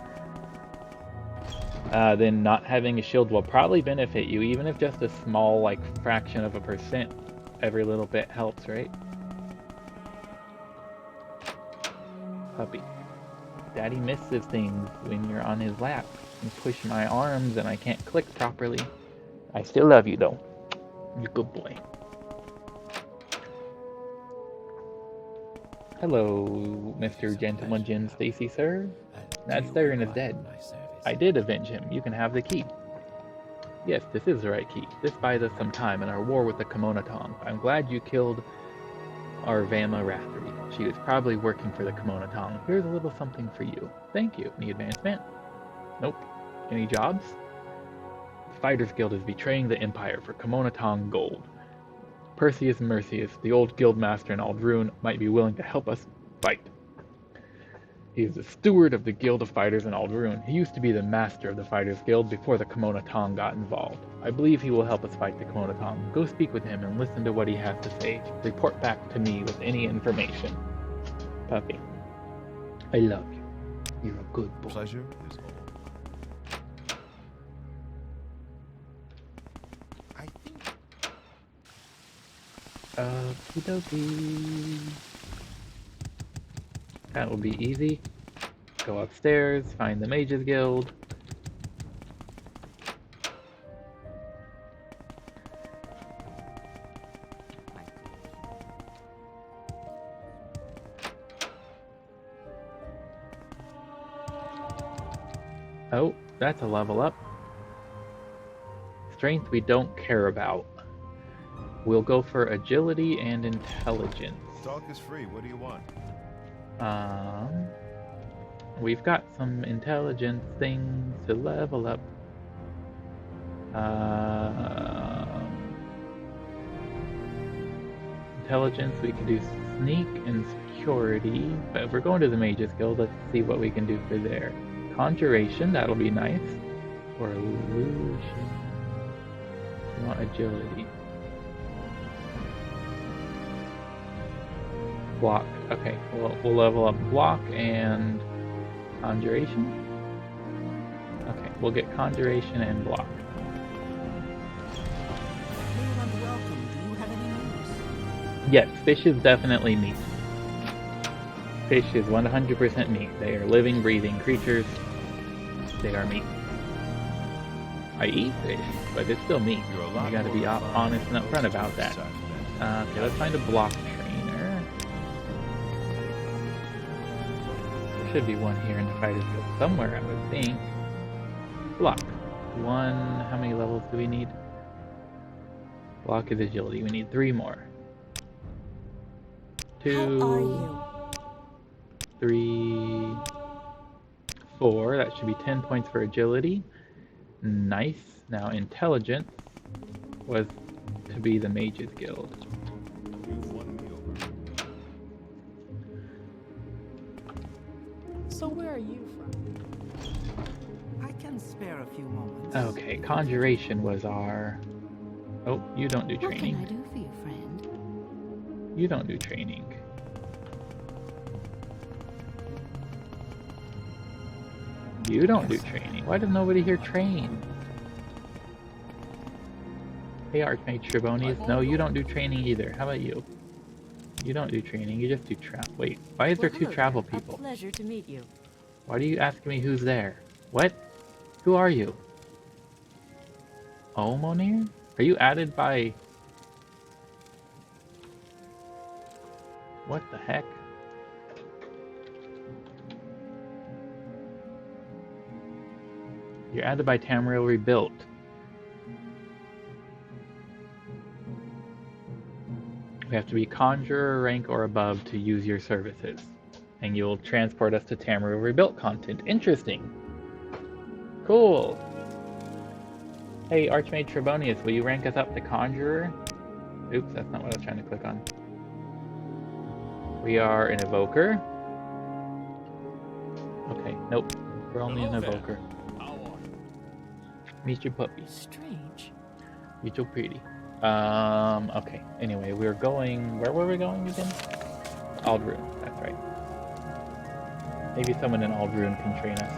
then not having a shield will probably benefit you, even if just a small like fraction of a percent. Every little bit helps, right? Puppy. Daddy misses things when you're on his lap. You push my arms and I can't click properly. I still love you though. You're a good boy. Hello, Mr. Gentleman Jim Stacy, sir. That Siren is dead. I did avenge him. You can have the key. Yes, this is the right key. This buys us some time in our war with the Kimono Tong. I'm glad you killed our Vama Rathery. She was probably working for the Kimono Tong. Here's a little something for you. Thank you. Any advancement? Nope. Any jobs? The Fighters Guild is betraying the Empire for Kimono Tong gold. Perseus Mercius, the old guildmaster in Aldrune, might be willing to help us fight. He is the steward of the Guild of Fighters in Aldrune. He used to be the master of the Fighters Guild before the Kimono Tong got involved. I believe he will help us fight the Kimono Tong. Go speak with him and listen to what he has to say. Report back to me with any information. Puppy, I love you. You're a good boy. Pleasure is all. I think. Okie dokie. That will be easy. Go upstairs, find the Mages Guild. Oh, that's a level up. Strength we don't care about. We'll go for agility and intelligence. Talk is free. What do you want? We've got some intelligence things to level up. Intelligence, we can do sneak and security, but if we're going to the Mages Guild, let's see what we can do for there. Conjuration, that'll be nice. Or illusion. We want agility. Block. Okay, we'll level up block and conjuration. Okay, we'll get conjuration and block. Hail and welcome. Do you have any news? Yes, fish is definitely meat. Fish is 100% meat. They are living, breathing creatures. They are meat. I eat fish, but it's still meat. You gotta be honest and upfront about that. Okay, let's find a block trainer. There should be one here in the Fighters Guild somewhere, I would think. Block. One, how many levels do we need? Block is agility. We need 3 more. 2. How are you? 3, 4. That should be 10 points for agility. Nice. Now intelligence was to be the Mages Guild. You've won me over. So where are you from? I can spare a few moments. Okay, conjuration was our... Oh, you don't do What can I training. do for you, friend? You don't do training. You don't do training. Why does nobody here train? Hey, Archmage Trebonius. No, you don't do training either. How about you? You don't do training. You just do travel. Wait, why is there 2 hello travel there. people? A pleasure to meet you. Why do you ask me who's there? What? Who are you? Oh, Monir? Are you added by... What the heck? You're added by Tamriel Rebuilt. We have to be Conjurer rank or above to use your services. And you'll transport us to Tamriel Rebuilt content. Interesting. Cool. Hey, Archmage Trebonius, will you rank us up to Conjurer? Oops, that's not what I was trying to click on. We are an Evoker. Okay, nope. We're only an Evoker. Meet your puppy. Strange. You're so pretty. Okay. Anyway, we're going... Where were we going again? Aldruin, that's right. Maybe someone in Aldruin can train us.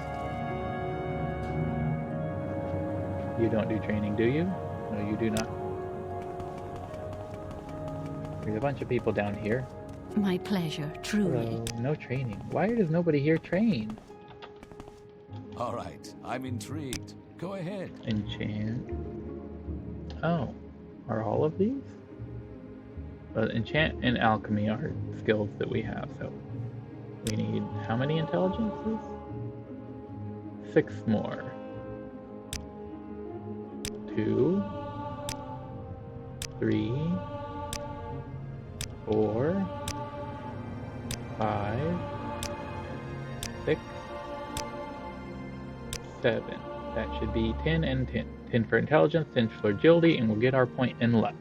You don't do training, do you? No, you do not. There's a bunch of people down here. My pleasure, truly. Hello. No training. Why does nobody here train? All right, I'm intrigued. Go ahead. Enchant. Oh. Are all of these? Enchant and alchemy are skills that we have, so we need how many intelligences? 6 more. 2, 3, 4, 5, 6, 7. That should be 10 and 10. 10 for intelligence, 10 for agility, and we'll get our point in luck.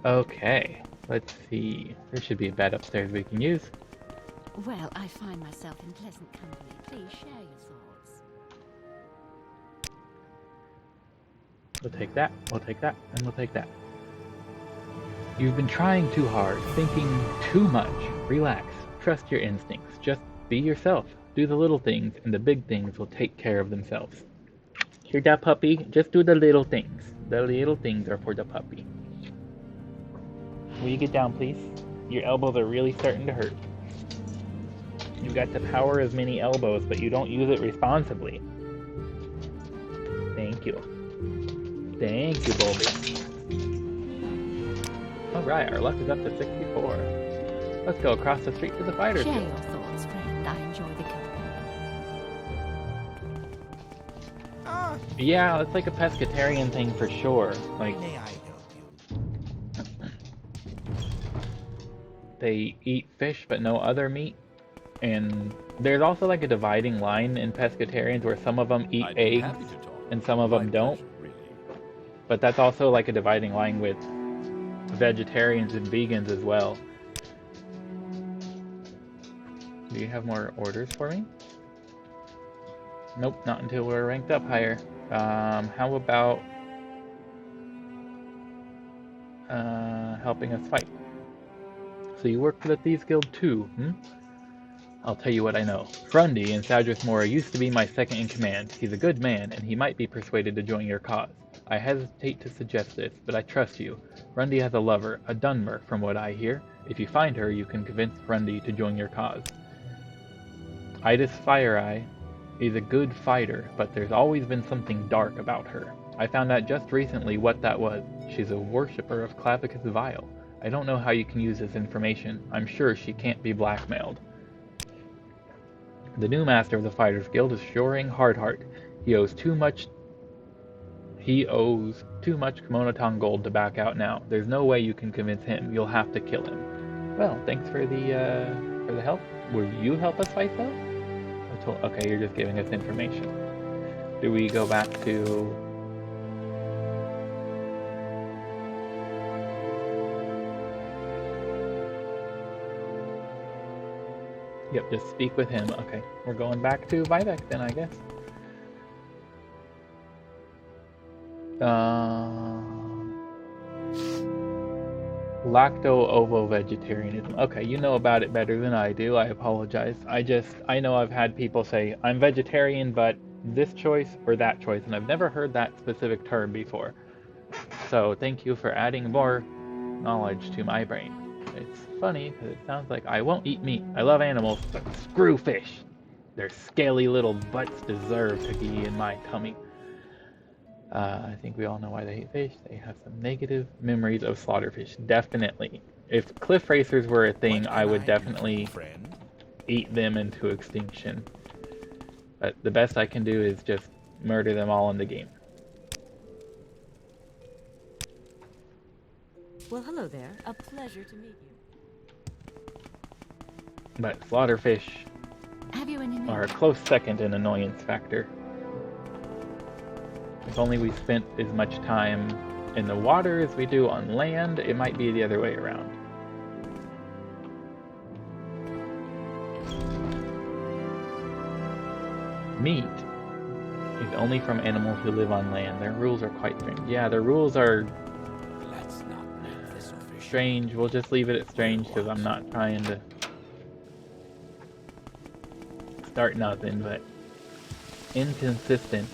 Okay, let's see. There should be a bed upstairs we can use. Well, I find myself in pleasant company. Please share your thoughts. We'll take that, we'll take that, and we'll take that. You've been trying too hard, thinking too much. Relax, trust your instincts. Just be yourself. Do the little things, and the big things will take care of themselves. Hear that, puppy? Just do the little things. The little things are for the puppy. Will you get down, please? Your elbows are really starting to hurt. You've got the power of many elbows, but you don't use it responsibly. Thank you. Thank you, Bulby. Alright, our luck is up to 64. Let's go across the street to the fighter Share field. your thoughts, friend. I enjoy the company. Yeah, it's like a pescatarian thing for sure. Like, May I help you? they eat fish but no other meat. And there's also like a dividing line in pescatarians where some of them eat I'd be eggs happy to talk. and some of them My don't. pleasure, really. But that's also like a dividing line with vegetarians and vegans as well. Do you have more orders for me? Nope, not until we're ranked up higher. How about helping us fight? So you work for the Thieves Guild too, hmm? I'll tell you what I know. Grundy in Sadris Mora used to be my second in command. He's a good man, and he might be persuaded to join your cause. I hesitate to suggest this, but I trust you. Grundy has a lover, a Dunmer, from what I hear. If you find her, you can convince Grundy to join your cause. Idis Fireeye is a good fighter, but there's always been something dark about her. I found out just recently what that was. She's a worshipper of Clavicus Vile. I don't know how you can use this information. I'm sure she can't be blackmailed. The new master of the Fighters Guild is Shoring Hardheart. He owes too much Komonoton gold to back out now. There's no way you can convince him. You'll have to kill him. Well, thanks for the help. Will you help us fight though? Okay, you're just giving us information. Do we go back to... Yep, just speak with him. Okay, we're going back to Vivek then, I guess. Lacto-ovo-vegetarianism. Okay, you know about it better than I do. I apologize. I know I've had people say, I'm vegetarian, but this choice or that choice, and I've never heard that specific term before. So thank you for adding more knowledge to my brain. It's funny, because it sounds like I won't eat meat. I love animals, but screw fish. Their scaly little butts deserve to be in my tummy. I think we all know why they hate fish. They have some negative memories of slaughterfish. Definitely. If cliff racers were a thing, I would definitely eat them into extinction. But the best I can do is just murder them all in the game. Well, hello there. A pleasure to meet you. But slaughterfish Have you any news? are a close second in annoyance factor. If only we spent as much time in the water as we do on land, it might be the other way around. Meat is only from animals who live on land. Their rules are quite strange. Yeah, their rules are Let's not make this official. strange. We'll just leave it at strange because I'm not trying to start nothing, but inconsistent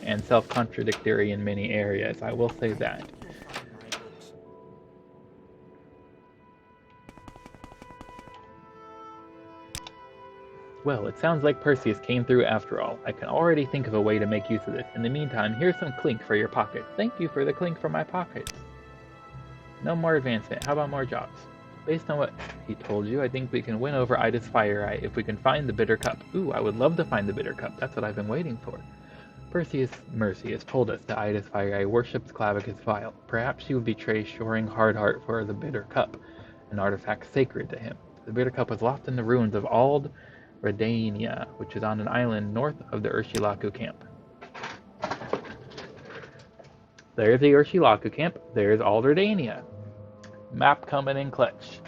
and self-contradictory in many areas. I will say that. Well, it sounds like Perseus came through after all. I can already think of a way to make use of this. In the meantime, here's some clink for your pockets. Thank you for the clink for my pockets. No more advancement. How about more jobs? Based on what he told you, I think we can win over Ida's Fire Eye if we can find the Bitter Cup. Ooh, I would love to find the Bitter Cup. That's what I've been waiting for. Perseus Mercy told us that Ida's Fire Eye worships Clavicus Vile. Perhaps she would betray Shoring Hardheart for the Bitter Cup, an artifact sacred to him. The Bitter Cup was lost in the ruins of Ald Redania, which is on an island north of the Urshilaku camp. There's the Urshilaku camp. There's Ald Redania. Map coming in clutch.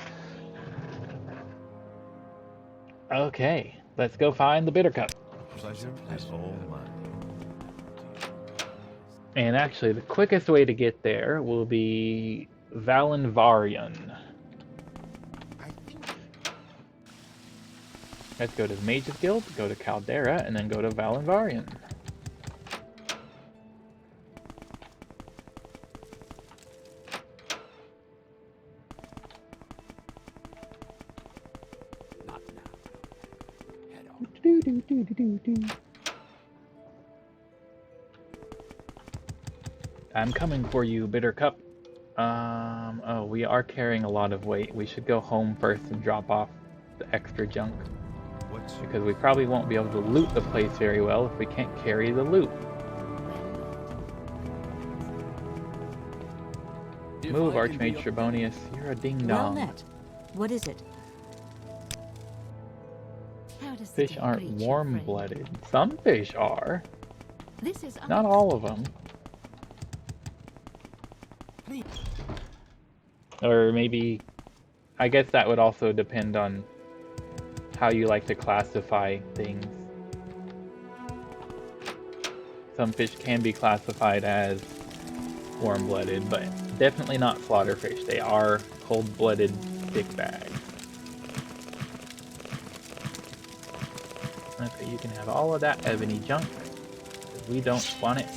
Okay, let's go find the Bitter Cup. Pleasure is all mine. And actually, the quickest way to get there will be Valinvarian. Let's go to the Mages Guild, go to Caldera, and then go to Valinvarian. Not now. Head on. I'm coming for you, Bitter Cup. Oh, we are carrying a lot of weight. We should go home first and drop off the extra junk. Because we probably won't be able to loot the place very well if we can't carry the loot. If Move, I can be Archmage of- Trebonius. You're a Well ding-dong. met. What is it? How does the Fish day aren't greet you, friend? warm-blooded. Some fish are. This is Not all of them. Please. Or maybe... I guess that would also depend on how you like to classify things. Some fish can be classified as warm-blooded, but definitely not slaughterfish. They are cold-blooded dickbags. Okay, you can have all of that ebony junk. We don't want it,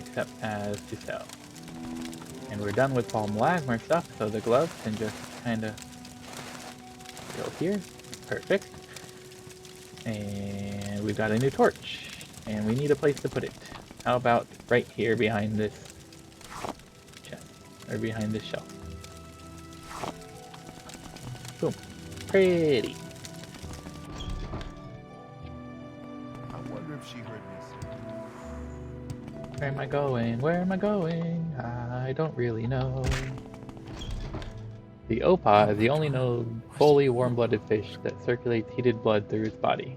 except as to sell. And we're done with Paul Malagmer stuff, so the gloves can just kind of go here. Perfect. And we've got a new torch. And we need a place to put it. How about right here behind this chest? Or behind this shelf. Boom. Pretty. I wonder if she heard me say. Where am I going? Where am I going? I don't really know. The Opa is the only known fully warm-blooded fish that circulates heated blood through its body.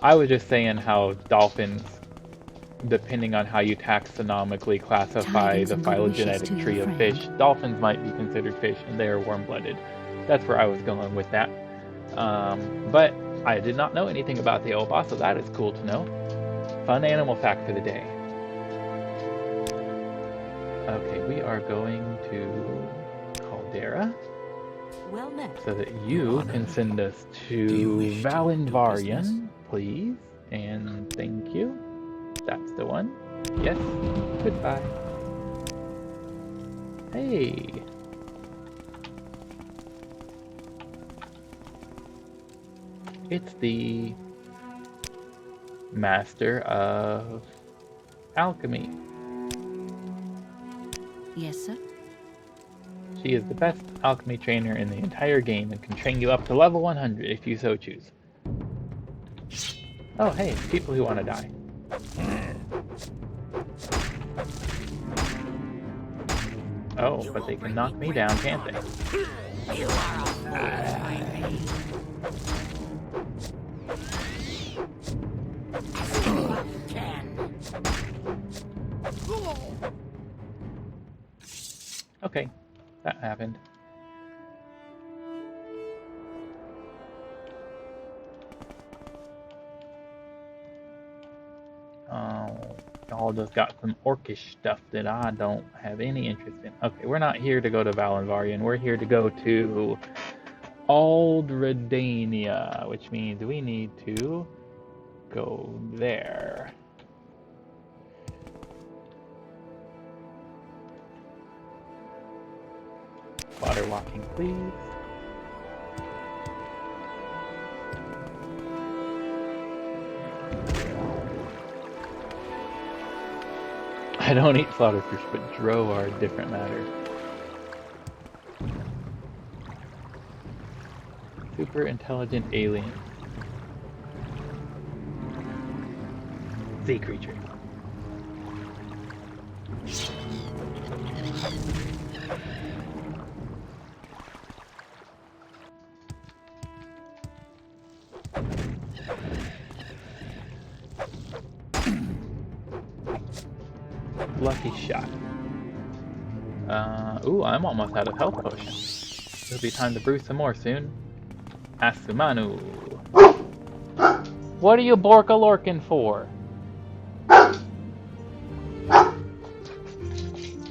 I was just saying how dolphins, depending on how you taxonomically classify Tidings the and good wishes to phylogenetic your tree of friend. fish, dolphins might be considered fish and they are warm-blooded. That's where I was going with that. But I did not know anything about the Opa, so that is cool to know. Fun animal fact for the day. Okay, we are going to Caldera Well met. so that you Honor. can send us Do you to wish to do Valinvarian, business? please. And thank you. That's the one. Yes. Goodbye. Hey. It's the Master of Alchemy. Yes, sir. She is the best alchemy trainer in the entire game and can train you up to level 100 if you so choose. Oh, hey, people who want to die. Oh, but they can knock me down, can't they? You are a Okay, that happened. Y'all just got some orcish stuff that I don't have any interest in. Okay, we're not here to go to Valenvarian. We're here to go to Aldredania, which means we need to go there. Water walking, please. I don't eat slaughterfish, but dro are a different matter. Super intelligent alien. Sea creature. Lucky shot. Ooh, I'm almost out of health potions. It'll be time to brew some more soon. Asumanu. What are you Borkalorkin for?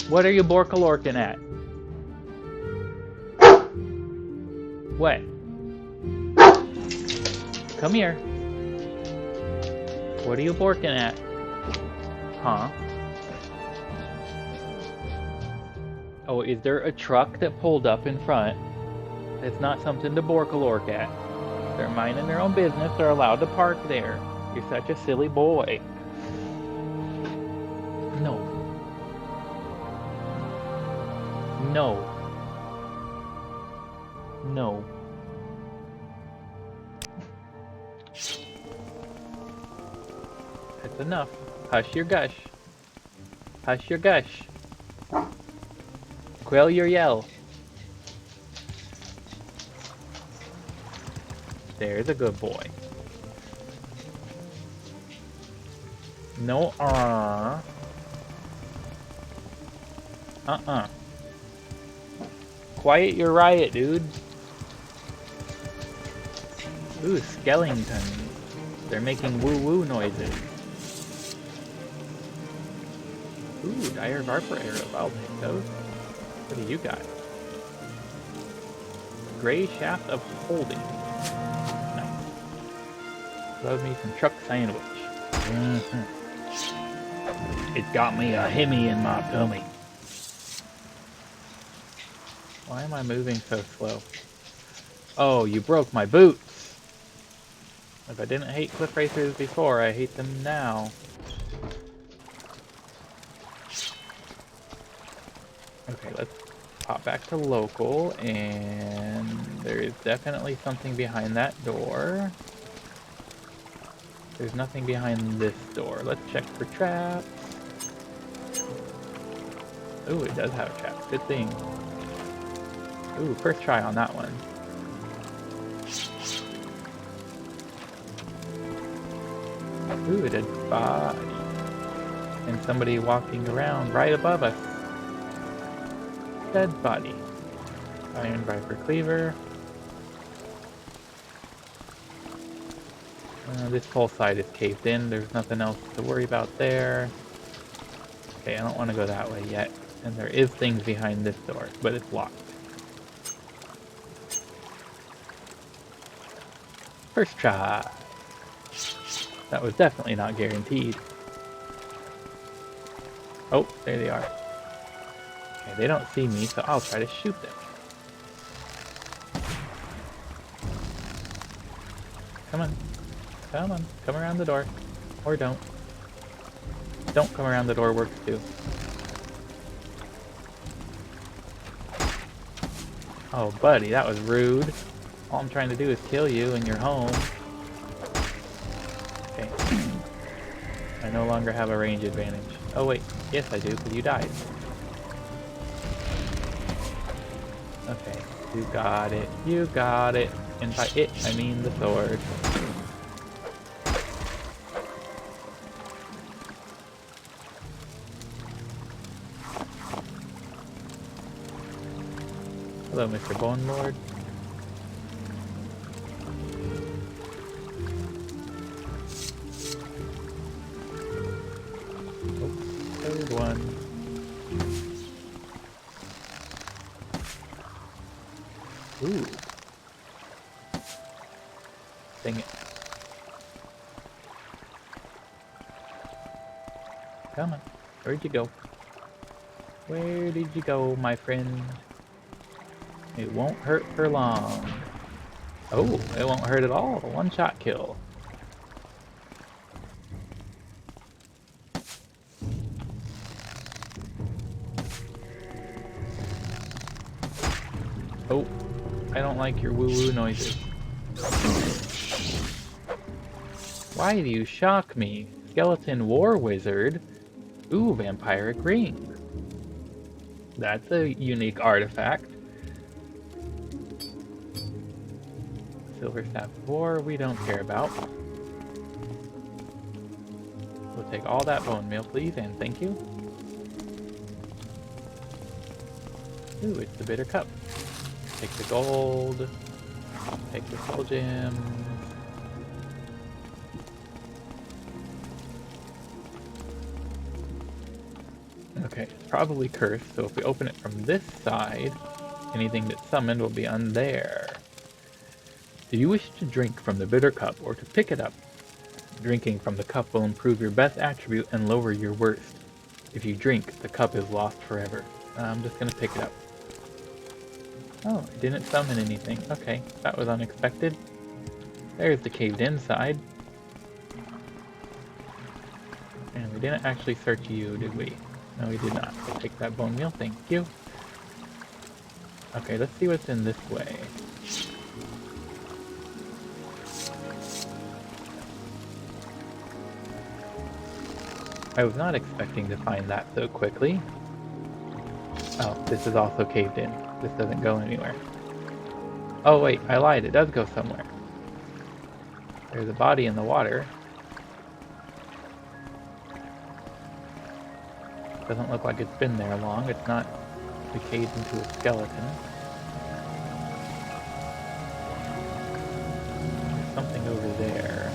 What are you Borkalorkin at? What? Come here. What are you borking at? Huh? Oh, is there a truck that pulled up in front? That's not something to Borkalork at. They're minding their own business. They're allowed to park there. You're such a silly boy. No. No. No. That's enough. Hush your gush. Hush your gush. Quell your yell. There's a good boy. No Quiet your riot, dude. Ooh, skeletons. They're making woo-woo noises. Ooh, dire Varper arrow. I'll take those. What do you got? Gray shaft of holding. Nice. Love me some truck sandwich. It's got me a hemi in my tummy. Why am I moving so slow? Oh, you broke my boots! If I didn't hate cliff racers before, I hate them now. Okay, let's pop back to local, and there is definitely something behind that door. There's nothing behind this door. Let's check for traps. Ooh, it does have a trap. Good thing. Ooh, first try on that one. Ooh, a dead body. And somebody walking around right above us. Dead body. Iron Viper Cleaver. This whole side is caved in. There's nothing else to worry about there. Okay, I don't want to go that way yet. And there is things behind this door, but it's locked. First try. That was definitely not guaranteed. Oh, there they are. Okay, they don't see me, so I'll try to shoot them. Come on. Come on. Come around the door. Or don't. Don't come around the door works too. Oh, buddy, that was rude. All I'm trying to do is kill you and you're home. Okay, I no longer have a range advantage. Oh wait, yes I do, because you died. Okay, you got it. You got it. And by it, I mean the sword. Hello, Mr. Bone Lord. Oh, third one. Ooh. Dang it. Come on. Where'd you go? Where did you go, my friend? It won't hurt for long. Oh, it won't hurt at all. One-shot kill. Oh, I don't like your woo-woo noises. Why do you shock me? Skeleton War Wizard? Ooh, vampiric ring. That's a unique artifact. Silver Staff of War, we don't care about. We'll take all that bone meal, please, and thank you. Ooh, it's the bitter cup. Take the gold. Take the soul gems. Okay, it's probably cursed, so if we open it from this side, anything that's summoned will be on there. Do you wish to drink from the bitter cup or to pick it up? Drinking from the cup will improve your best attribute and lower your worst. If you drink, the cup is lost forever. I'm just gonna pick it up. Oh, it didn't summon anything. Okay, that was unexpected. There's the caved in side. And we didn't actually search you, did we? No, we did not. We'll take that bone meal, thank you. Okay, let's see what's in this way. I was not expecting to find that so quickly. Oh, this is also caved in. This doesn't go anywhere. Oh wait, I lied. It does go somewhere. There's a body in the water. Doesn't look like it's been there long. It's not decayed into a skeleton. There's something over there.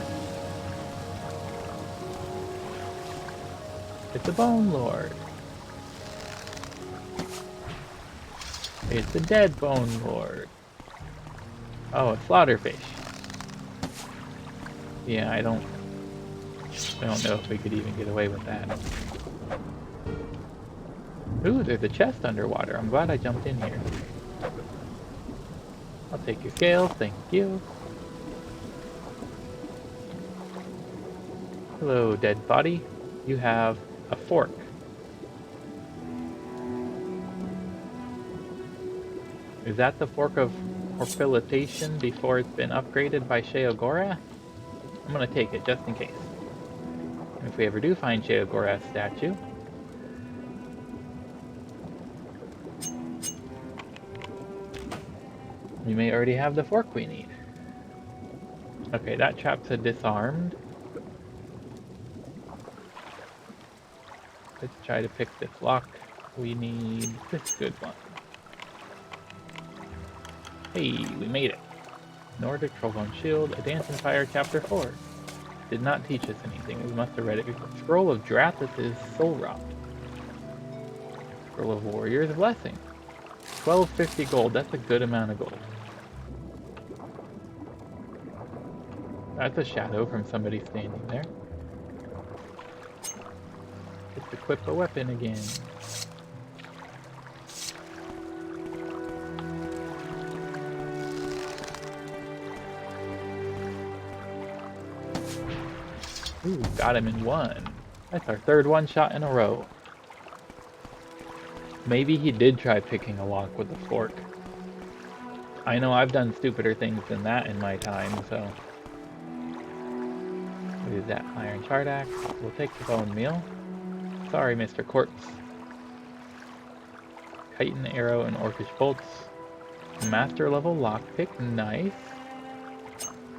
It's a Bone Lord. It's a dead Bone Lord. Oh, a slaughterfish. Yeah, I don't know if we could even get away with that. Ooh, there's a chest underwater. I'm glad I jumped in here. I'll take your scales, thank you. Hello, dead body. You have a fork. Is that the fork of Herbalism before it's been upgraded by Sheogorath? I'm gonna take it just in case. If we ever do find Sheogorath's statue. We may already have the fork we need. Okay, that trap's a disarmed. Let's try to pick this lock. We need this good one. Hey, we made it. Nordic Trollbone Shield, A Dance in Fire, Chapter 4. Did not teach us anything. We must have read it before. Scroll of Drathis' Soul Rot. Scroll of Warrior's Blessing. 1250 gold. That's a good amount of gold. That's a shadow from somebody standing there. Let's equip a weapon again. Ooh, got him in one. That's our third one shot in a row. Maybe he did try picking a lock with a fork. I know I've done stupider things than that in my time, so... What is that? Iron shard axe. We'll take the bone meal. Sorry, Mr. Corpse. Chitin arrow and orcish bolts. Master level lockpick. Nice.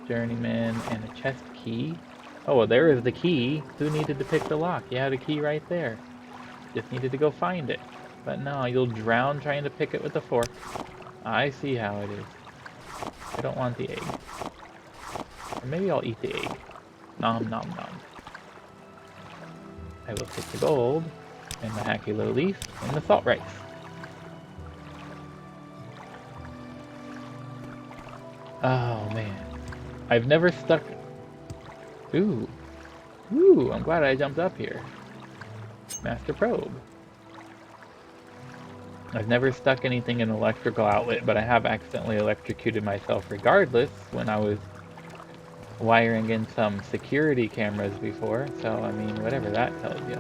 Journeyman and a chest key. Oh, well, there is the key. Who needed to pick the lock? You had a key right there. Just needed to go find it. But no, you'll drown trying to pick it with a fork. I see how it is. I don't want the egg. Or maybe I'll eat the egg. Nom nom nom. I will take the gold and the hacky low leaf and the salt rice. Oh man. I've never stuck... Ooh. Ooh, I'm glad I jumped up here. Master probe. I've never stuck anything in an electrical outlet, but I have accidentally electrocuted myself regardless when I was wiring in some security cameras before, so I mean, whatever that tells you.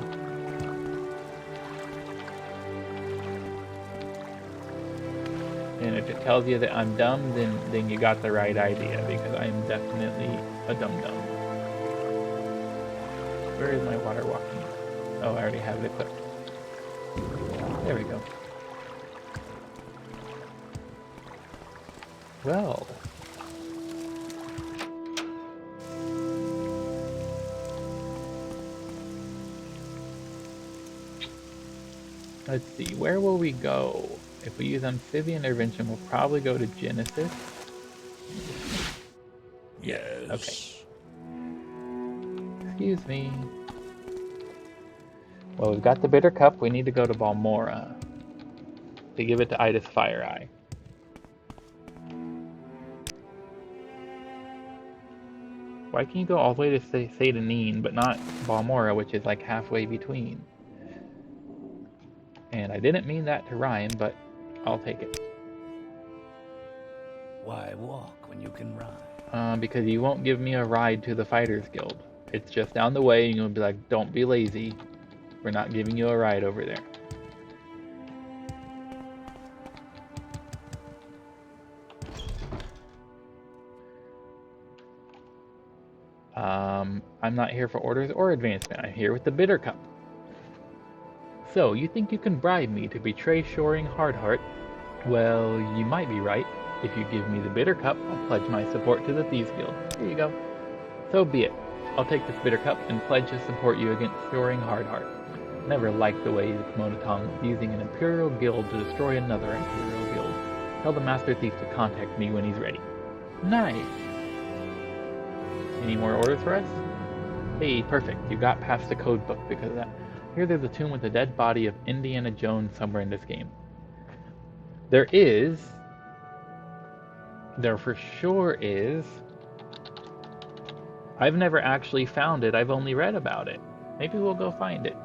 And if it tells you that I'm dumb, then you got the right idea, because I am definitely a dum-dum. Where is my water walking? Oh, I already have it equipped. There we go. Well. Let's see, where will we go? If we use amphibian intervention, we'll probably go to Genesis. Yes. Okay. Excuse me. Well, we've got the bitter cup. We need to go to Balmora to give it to Idas Fireeye. Why can you go all the way to Satanine, but not Balmora, which is like halfway between? And I didn't mean that to rhyme, but I'll take it. Why walk when you can ride? Because you won't give me a ride to the Fighters Guild. It's just down the way, and you'll be like, don't be lazy. We're not giving you a ride over there. I'm not here for orders or advancement. I'm here with the Bitter Cup. So, you think you can bribe me to betray Shoring Hardheart? Well, you might be right. If you give me the Bitter Cup, I'll pledge my support to the Thieves Guild. Here you go. So be it. I'll take this Bitter Cup and pledge to support you against Shoring Hardheart. Never liked the way the Komodo Tongue was using an Imperial Guild to destroy another Imperial Guild. Tell the Master Thief to contact me when he's ready. Nice! Any more orders for us? Hey, perfect. You got past the code book because of that. Here there's a tomb with the dead body of Indiana Jones somewhere in this game. There for sure is. I've never actually found it. I've only read about it. Maybe we'll go find it.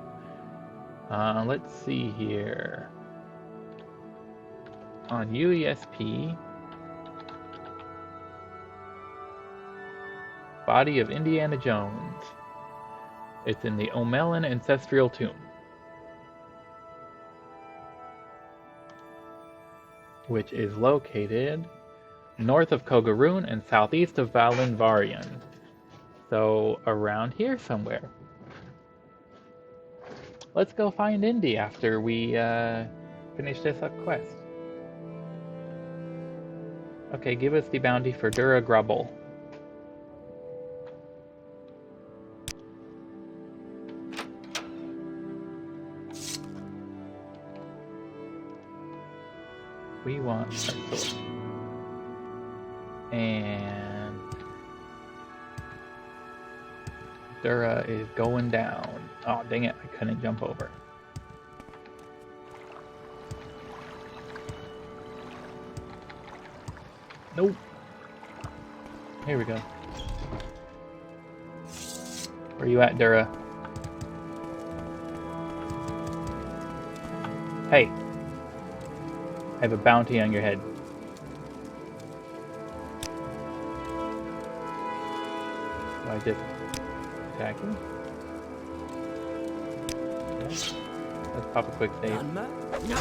Let's see here. On UESP, body of Indiana Jones. It's in the Omelin Ancestral Tomb, which is located north of Kogaroon and southeast of Valin Varian. So around here somewhere. Let's go find Indy after we finish this up quest. Okay, give us the bounty for Dura Grubble. We want our sword. And Dura is going down. Oh, dang it, I couldn't jump over. Nope. Here we go. Where you at, Dura? Hey. I have a bounty on your head. Do I just attack you? Okay. Let's pop a quick save. No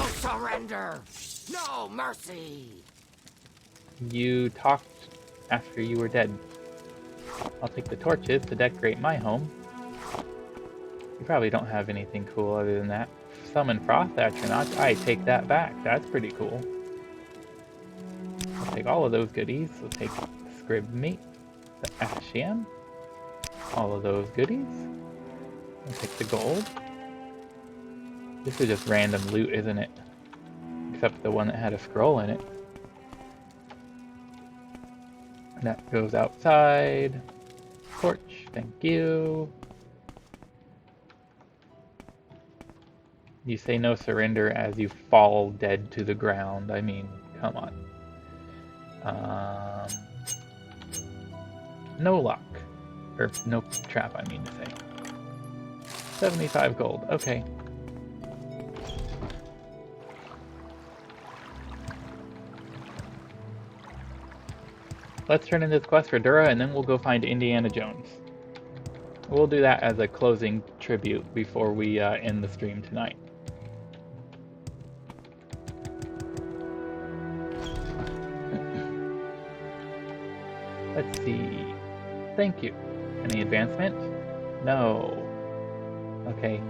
surrender! No mercy! You talked after you were dead. I'll take the torches to decorate my home. You probably don't have anything cool other than that. Summon Frost Astronauts. I take that back. That's pretty cool. I'll take all of those goodies. We'll take the Scrib Meat, the Ashian, all of those goodies. I'll take the gold. This is just random loot, isn't it? Except the one that had a scroll in it. And that goes outside. Torch, thank you. You say no surrender as you fall dead to the ground. I mean, come on. No luck. Or no trap, I mean to say. 75 gold. Okay. Let's turn in this quest for Dura, and then we'll go find Indiana Jones. We'll do that as a closing tribute before we end the stream tonight. Let's see. Thank you. Any advancement? No. Okay.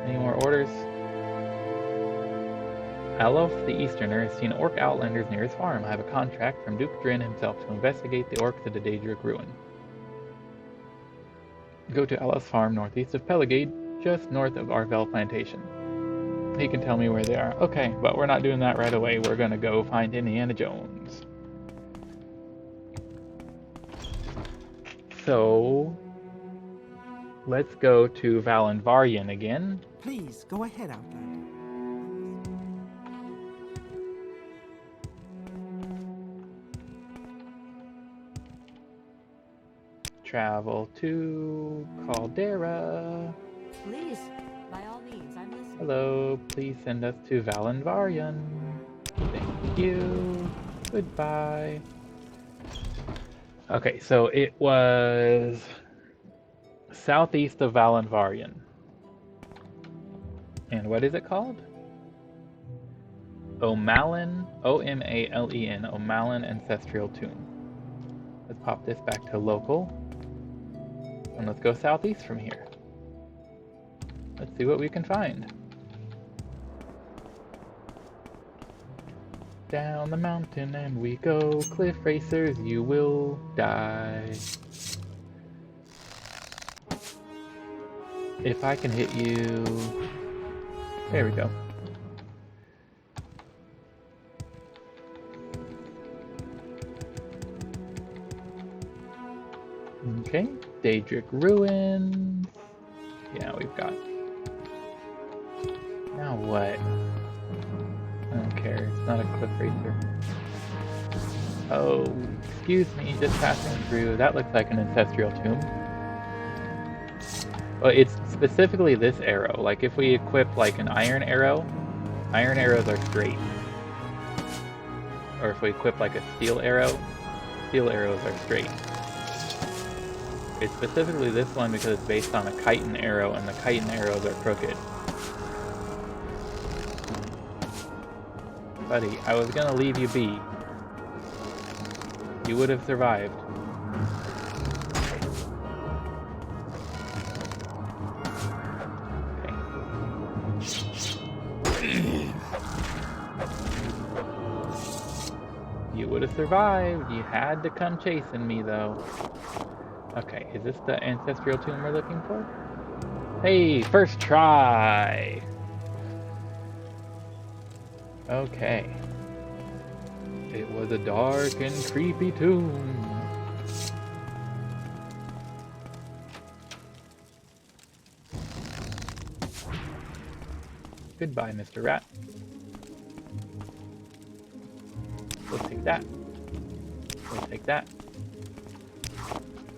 Any more orders? Alof the Easterner has seen orc outlanders near his farm. I have a contract from Duke Drin himself to investigate the orcs at the Dahrk ruin. Go to Alof's farm northeast of Peligade, just north of Arvel Plantation. He can tell me where they are. Okay, but we're not doing that right away. We're gonna go find Indiana Jones. So, let's go to Valenvarien again. Please, go ahead, Outlander. Travel to Caldera. Please, by all means, I'm listening. Hello, please send us to Valenvarien. Thank you. Goodbye. Okay, so it was southeast of Valenvarien. And what is it called? O'Mallon, O-M-A-L-E-N, O'Mallon Ancestral Tomb. Let's pop this back to local. And let's go southeast from here. Let's see what we can find. Down the mountain and we go, cliff racers, you will die. If I can hit you... There we go. Okay, Dahrk Ruins. Yeah, we've got... Now what? I don't care, it's not a cliff racer. Oh, excuse me, just passing through. That looks like an ancestral tomb. Well, it's specifically this arrow. Like, if we equip, like, an iron arrows are straight. Or if we equip, like, a steel arrows are straight. It's specifically this one because it's based on a chitin arrow, and the chitin arrows are crooked. Buddy, I was gonna leave you be. You would have survived. Okay. You would have survived. You had to come chasing me, though. Okay, is this the ancestral tomb we're looking for? Hey, first try! Okay. It was a dark and creepy tomb. Goodbye, Mr. Rat. We'll take that. We'll take that.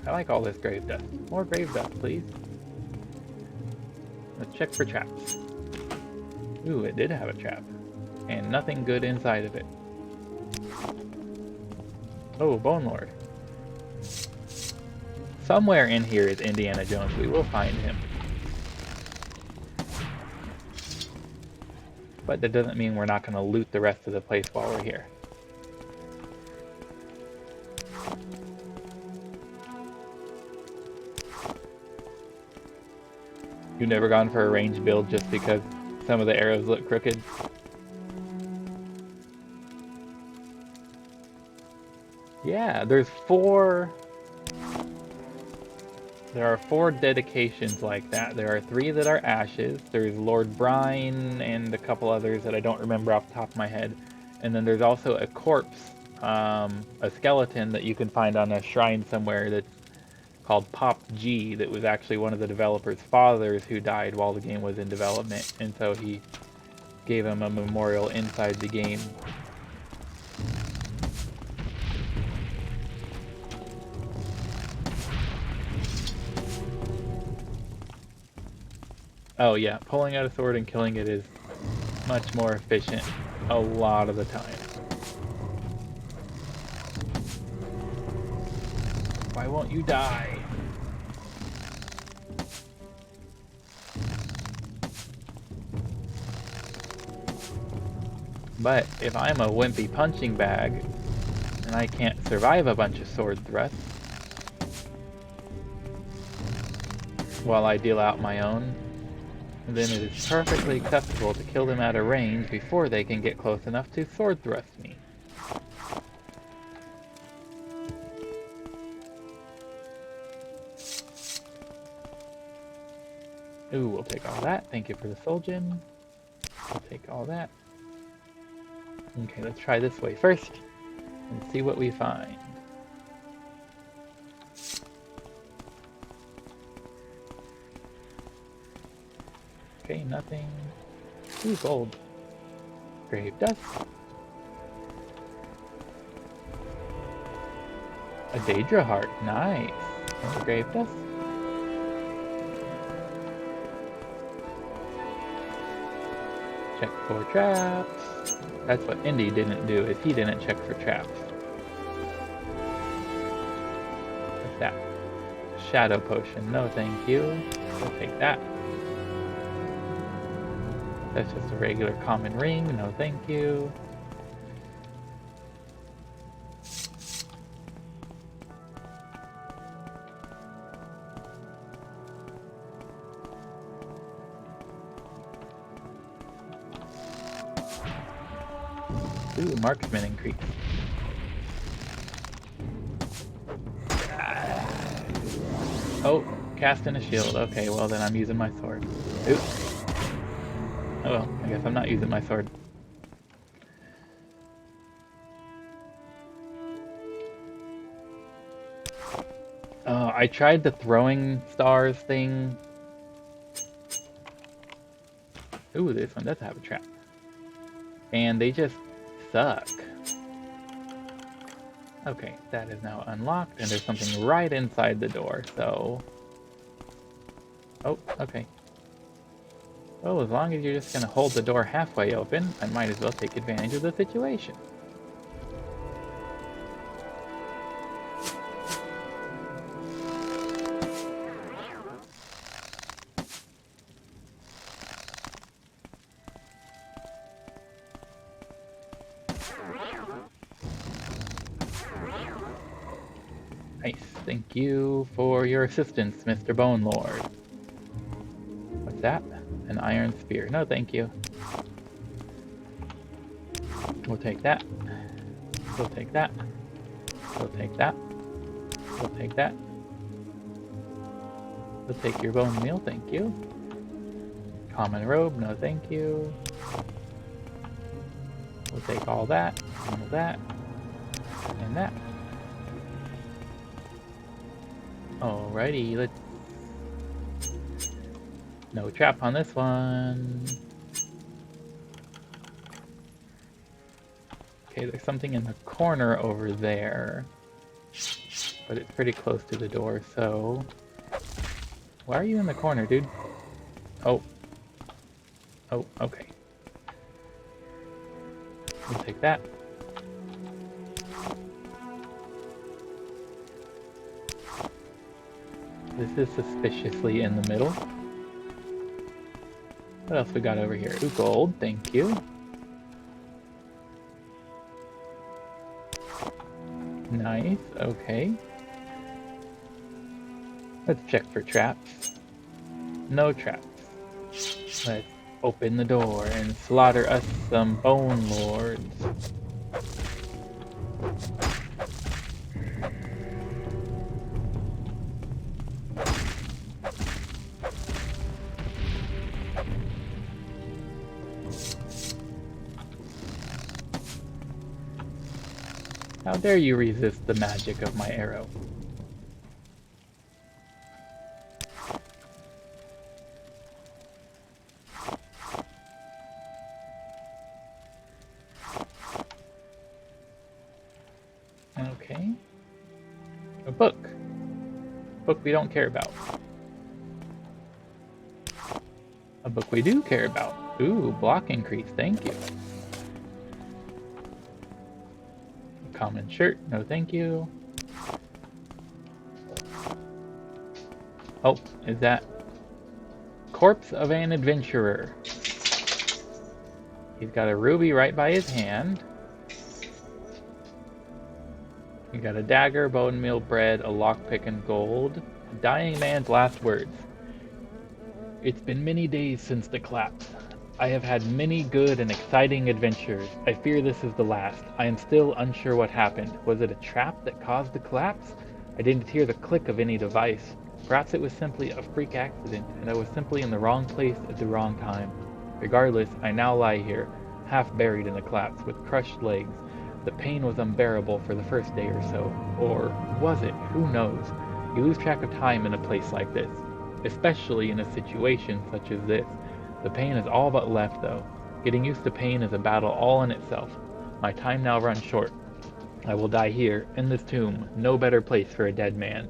I like all this grave dust. More grave dust, please. Let's check for traps. Ooh, it did have a trap. And nothing good inside of it. Oh, Bone Lord. Somewhere in here is Indiana Jones. We will find him. But that doesn't mean we're not going to loot the rest of the place while we're here. You've never gone for a range build just because some of the arrows look crooked? Yeah, there are 4 dedications like that. There are 3 that are ashes. There's Lord Brine and a couple others that I don't remember off the top of my head. And then there's also a corpse, a skeleton that you can find on a shrine somewhere that's called Pop G, that was actually one of the developer's fathers who died while the game was in development. And so he gave him a memorial inside the game. Oh yeah, pulling out a sword and killing it is much more efficient a lot of the time. Why won't you die? But if I'm a wimpy punching bag and I can't survive a bunch of sword thrusts while I deal out my own, then it is perfectly acceptable to kill them at a range before they can get close enough to sword thrust me. Ooh, we'll take all that. Thank you for the soul gem. We'll take all that. Okay, let's try this way first and see what we find. Okay, nothing. Ooh, gold. Grave dust. A Daedra heart. Nice. More grave dust. Check for traps. That's what Indy didn't do, is he didn't check for traps. What's that? Shadow potion. No, thank you. We'll take that. That's just a regular common ring. No, thank you. Ooh, marksman increase. Oh, casting a shield. Okay, well then I'm using my sword. Oops. Oh well, I guess I'm not using my sword. I tried the throwing stars thing. Ooh, this one does have a trap. And they just suck. Okay, that is now unlocked, and there's something right inside the door, so... Oh, okay. Well, as long as you're just gonna hold the door halfway open, I might as well take advantage of the situation. Nice, thank you for your assistance, Mr. Bone Lord. What's that? An iron spear. No, thank you. We'll take that. We'll take that. We'll take that. We'll take that. We'll take your bone meal, thank you. Common robe, no thank you. We'll take all that, and that, and that. Alrighty, let's... No trap on this one. Okay, there's something in the corner over there. But it's pretty close to the door, so... Why are you in the corner, dude? Oh. Oh, okay. We'll take that. This is suspiciously in the middle. What else we got over here? Ooh, gold, thank you. Nice, okay. Let's check for traps. No traps. Let's open the door and slaughter us some bone lords. How dare you resist the magic of my arrow? Okay. A book. Book we don't care about. A book we do care about. Ooh, block increase, thank you. Common shirt, no thank you. Oh, is that corpse of an adventurer? He's got a ruby right by his hand. He got a dagger, bone meal bread, a lockpick, and gold. A dying man's last words. It's been many days since the collapse. I have had many good and exciting adventures. I fear this is the last. I am still unsure what happened. Was it a trap that caused the collapse? I didn't hear the click of any device. Perhaps it was simply a freak accident, and I was simply in the wrong place at the wrong time. Regardless, I now lie here, half buried in the collapse, with crushed legs. The pain was unbearable for the first day or so. Or was it? Who knows? You lose track of time in a place like this, especially in a situation such as this. The pain is all but left, though. Getting used to pain is a battle all in itself. My time now runs short. I will die here, in this tomb, no better place for a dead man.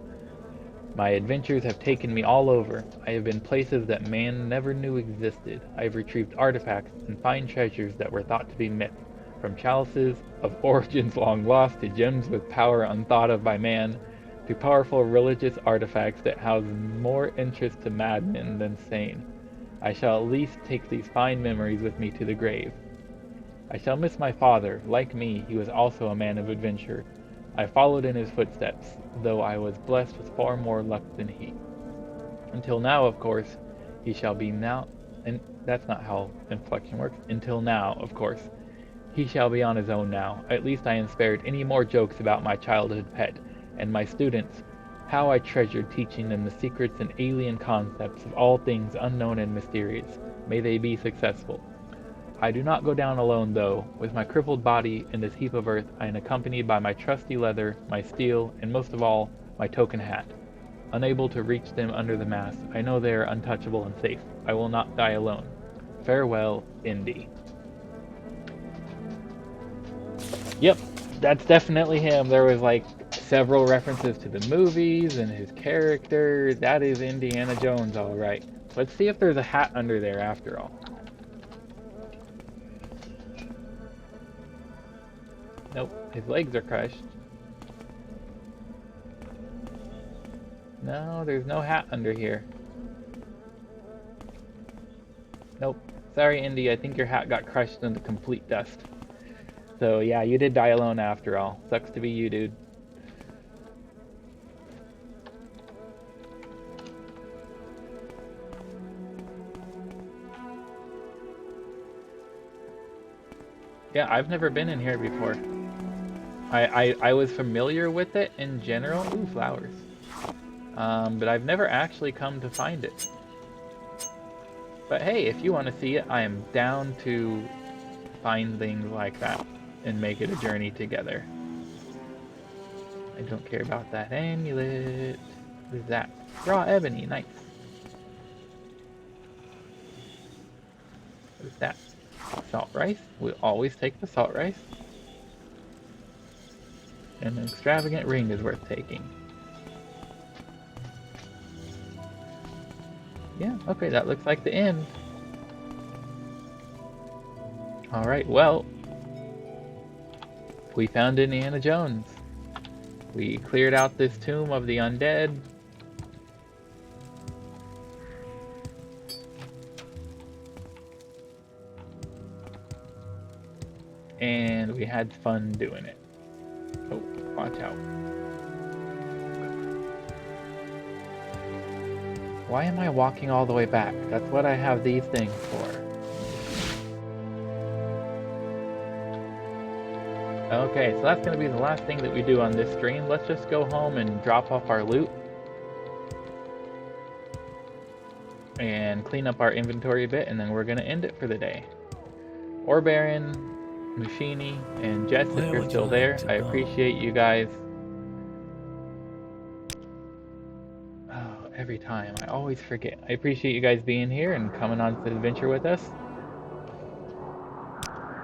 My adventures have taken me all over. I have been places that man never knew existed. I have retrieved artifacts and fine treasures that were thought to be myths, from chalices of origins long lost to gems with power unthought of by man, to powerful religious artifacts that house more interest to madmen than sane. I shall at least take these fine memories with me to the grave. I shall miss my father. Like me, he was also a man of adventure. I followed in his footsteps, though I was blessed with far more luck than he. Until now, of course, he shall be now... And that's not how inflection works. Until now, of course. He shall be on his own now. At least I am spared any more jokes about my childhood pet, and my students. How I treasured teaching them the secrets and alien concepts of all things unknown and mysterious. May they be successful. I do not go down alone, though. With my crippled body in this heap of earth, I am accompanied by my trusty leather, my steel, and most of all, my token hat. Unable to reach them under the mass, I know they are untouchable and safe. I will not die alone. Farewell, Indy. Yep, that's definitely him. There was like several references to the movies and his character. That is Indiana Jones, all right. Let's see if there's a hat under there after all. Nope, his legs are crushed. No, there's no hat under here. Nope. Sorry, Indy, I think your hat got crushed into complete dust. So yeah, you did die alone after all. Sucks to be you, dude. Yeah, I've never been in here before. I was familiar with it in general. Ooh, flowers. But I've never actually come to find it. But hey, if you want to see it, I am down to find things like that and make it a journey together. I don't care about that amulet. What is that? Raw ebony, nice. What is that? Salt rice? We always take the salt rice. And an extravagant ring is worth taking. Yeah, okay, that looks like the end. Alright, well, we found Indiana Jones. We cleared out this tomb of the undead. And we had fun doing it. Oh, watch out. Why am I walking all the way back? That's what I have these things for. Okay, so that's going to be the last thing that we do on this stream. Let's just go home and drop off our loot. And clean up our inventory a bit, and then we're going to end it for the day. Ore Baron, Mushini, and Jess, if you're still there, I appreciate you guys. Oh, every time, I always forget. I appreciate you guys being here and coming on this adventure with us.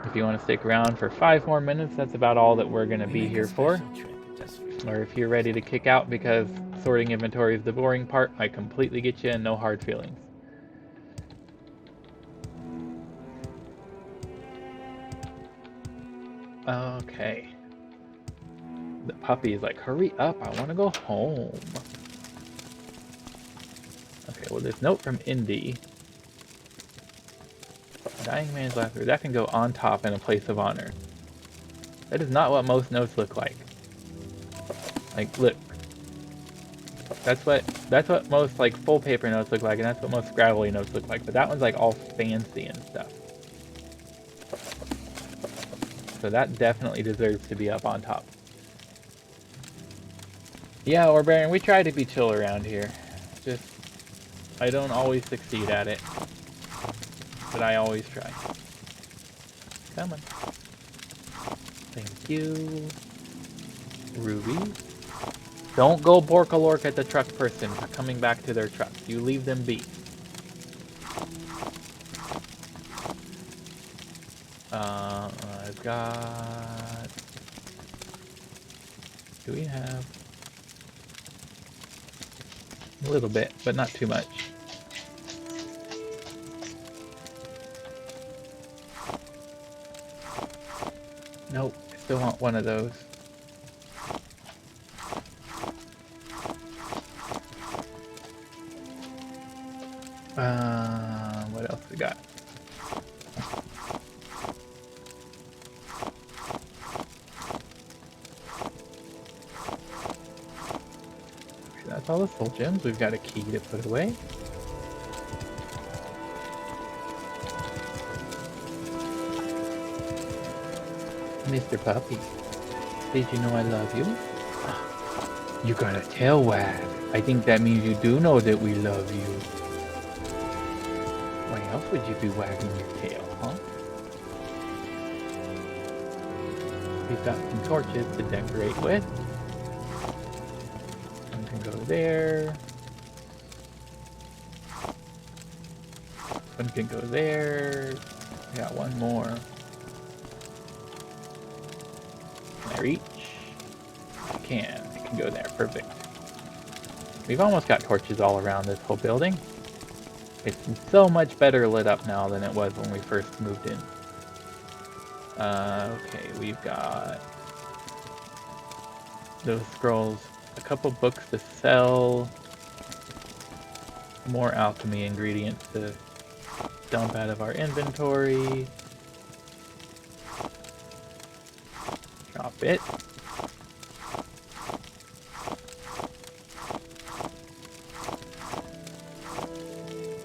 If you want to stick around for 5 more minutes, that's about all that we're going to be here for. Or if you're ready to kick out because sorting inventory is the boring part, I completely get you and no hard feelings. Okay. The puppy is like, hurry up, I want to go home. Okay, well, this note from Indy. Dying man's last word. That can go on top in a place of honor. That is not what most notes look like. Like, look. That's what most, like, full paper notes look like, and that's what most scrabbly notes look like. But that one's, like, all fancy and stuff. So that definitely deserves to be up on top. Yeah, Ore Baron, we try to be chill around here. Just, I don't always succeed at it. But I always try. Come on. Thank you. Ruby. Don't go Borkalork at the truck person for coming back to their truck. You leave them be. I've got... Do we have... A little bit, but not too much. Nope, I still want one of those. What else we got? Okay, that's all the soul gems. We've got a key to put away. Mr. Puppy, did you know I love you? You got a tail wag. I think that means you do know that we love you. Why else would you be wagging your tail, huh? We've got some torches to decorate with. One can go there. One can go there. I got one more. Can I reach? I can. I can go there. Perfect. We've almost got torches all around this whole building. It's so much better lit up now than it was when we first moved in. Okay, we've got those scrolls, a couple books to sell, more alchemy ingredients to dump out of our inventory. Drop it.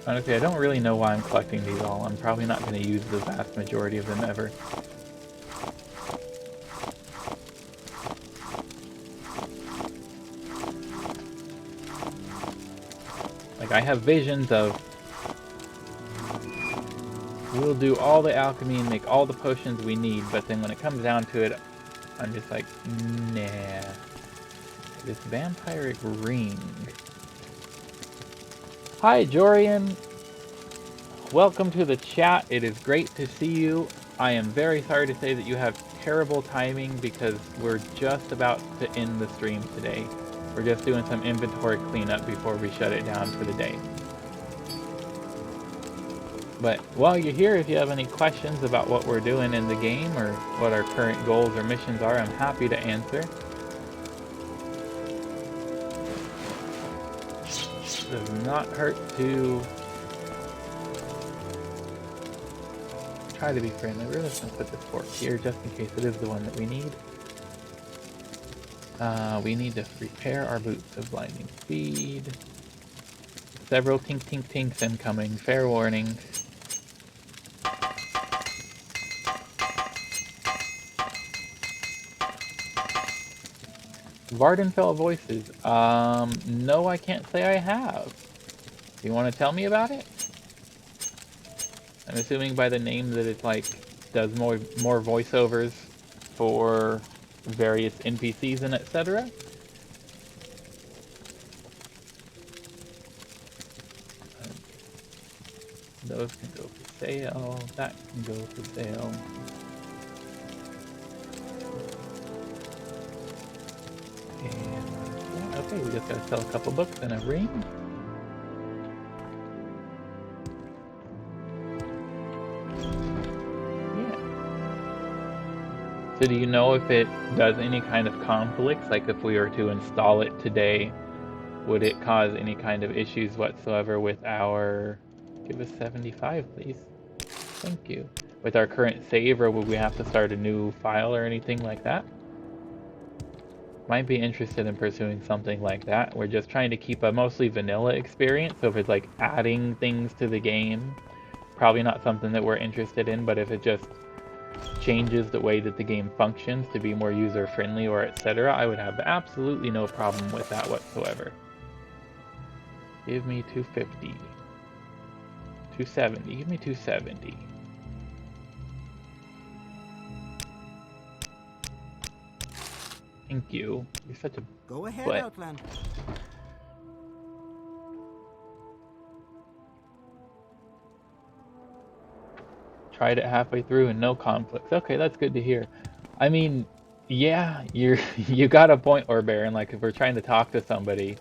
Honestly, I don't really know why I'm collecting these all. I'm probably not going to use the vast majority of them ever. Like, I have visions of we'll do all the alchemy and make all the potions we need, but then when it comes down to it, I'm just like, nah. This vampiric ring. Hi, Jorian. Welcome to the chat. It is great to see you. I am very sorry to say that you have terrible timing because we're just about to end the stream today. We're just doing some inventory cleanup before we shut it down for the day. But while you're here, if you have any questions about what we're doing in the game or what our current goals or missions are, I'm happy to answer. Does not hurt to try to be friendly. We're just going to put this fork here just in case it is the one that we need. We need to repair our boots of blinding speed. Several tink tink tinks incoming. Fair warning. Vardenfell voices. No, I can't say I have. Do you want to tell me about it? I'm assuming by the name that it like does more voiceovers for various NPCs and etc. Those can go for sale. That can go for sale. And okay, we just gotta sell a couple books and a ring. So do you know if it does any kind of conflicts? Like if we were to install it today, would it cause any kind of issues whatsoever with our... Give us 75, please. Thank you. With our current save, or would we have to start a new file or anything like that? Might be interested in pursuing something like that. We're just trying to keep a mostly vanilla experience, so if it's like adding things to the game, probably not something that we're interested in, but if it just changes the way that the game functions to be more user-friendly or etc., I would have absolutely no problem with that whatsoever. Give me 250. 270. Give me 270. Thank you. You're such a... Go ahead, butt. Outlander. Tried it halfway through and no conflicts. Okay, that's good to hear. I mean, yeah, you got a point, Orbaron. Like if we're trying to talk to somebody,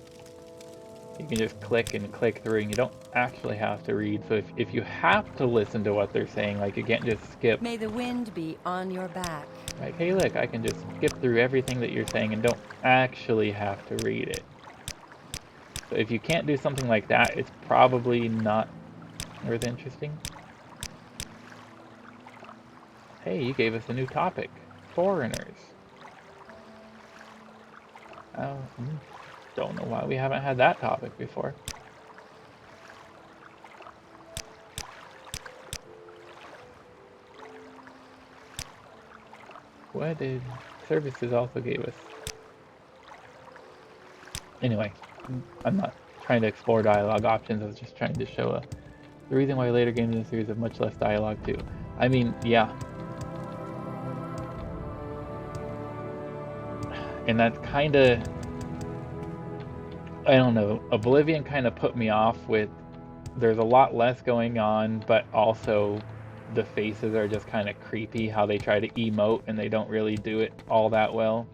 you can just click and click through and you don't actually have to read. So if you have to listen to what they're saying, like you can't just skip. May the wind be on your back. Like, hey look, I can just skip through everything that you're saying and don't actually have to read it. So if you can't do something like that, it's probably not worth interesting. Hey, you gave us a new topic. Foreigners. Oh, don't know why we haven't had that topic before. What did services also gave us? Anyway, I'm not trying to explore dialogue options. I was just trying to show the reason why later games in the series have much less dialogue too. I mean, yeah. And that's kind of, I don't know, Oblivion kind of put me off with, there's a lot less going on, but also the faces are just kind of creepy, how they try to emote and they don't really do it all that well.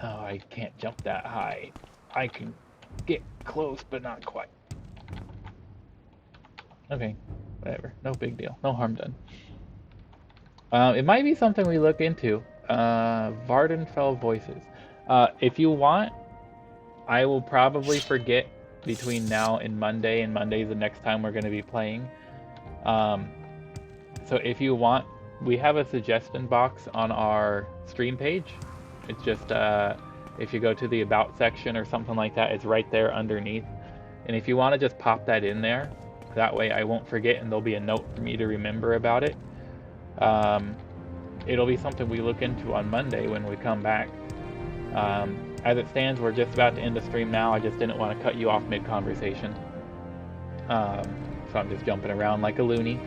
Oh, I can't jump that high. I can get close, but not quite. Okay, whatever, no big deal, no harm done. It might be something we look into. Vardenfell voices. If you want, I will probably forget between now and Monday, and Monday's the next time we're going to be playing. So if you want, we have a suggestion box on our stream page. It's just, if you go to the About section or something like that, it's right there underneath. And if you want to just pop that in there, that way I won't forget and there'll be a note for me to remember about it. It'll be something we look into on Monday when we come back. As it stands, we're just about to end the stream now. I just didn't want to cut you off mid-conversation. So I'm just jumping around like a loony.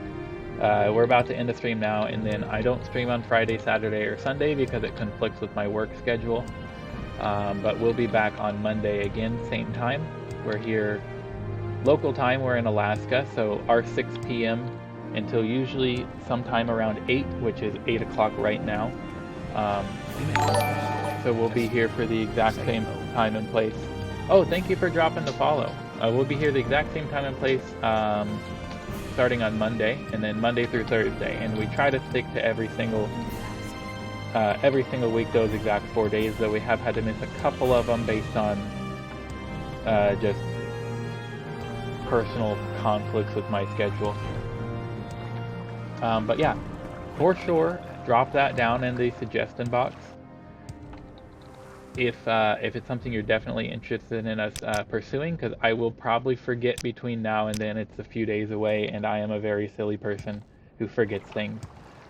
We're about to end the stream now, and then I don't stream on Friday, Saturday, or Sunday because it conflicts with my work schedule. But we'll be back on Monday again, same time. We're here local time. We're in Alaska, so our 6 p.m. until usually sometime around 8, which is 8 o'clock right now. So we'll be here for the exact same time and place. Oh, thank you for dropping the follow. We'll be here the exact same time and place starting on Monday, and then Monday through Thursday. And we try to stick to every single week those exact 4 days, though we have had to miss a couple of them based on just personal conflicts with my schedule. But yeah, for sure, drop that down in the suggestion box. if it's something you're definitely interested in us pursuing, because I will probably forget between now and then. It's a few days away, and I am a very silly person who forgets things.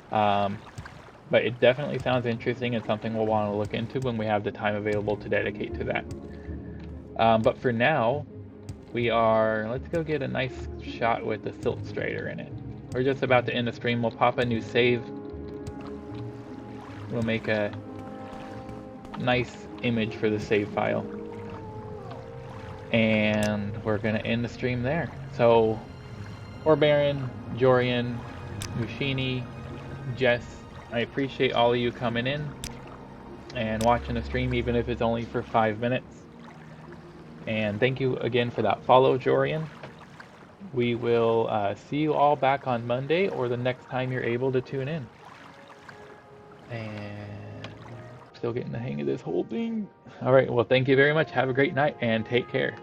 But it definitely sounds interesting and something we'll want to look into when we have the time available to dedicate to that. But for now, let's go get a nice shot with the Silt Strider in it. We're just about to end the stream. We'll pop a new save. We'll make a nice image for the save file. And we're going to end the stream there. So, Orbaron, Jorian, Mushini, Jess, I appreciate all of you coming in and watching the stream, even if it's only for 5 minutes. And thank you again for that follow, Jorian. We will see you all back on Monday or the next time you're able to tune in. And still getting the hang of this whole thing. All right, well, thank you very much. Have a great night and take care.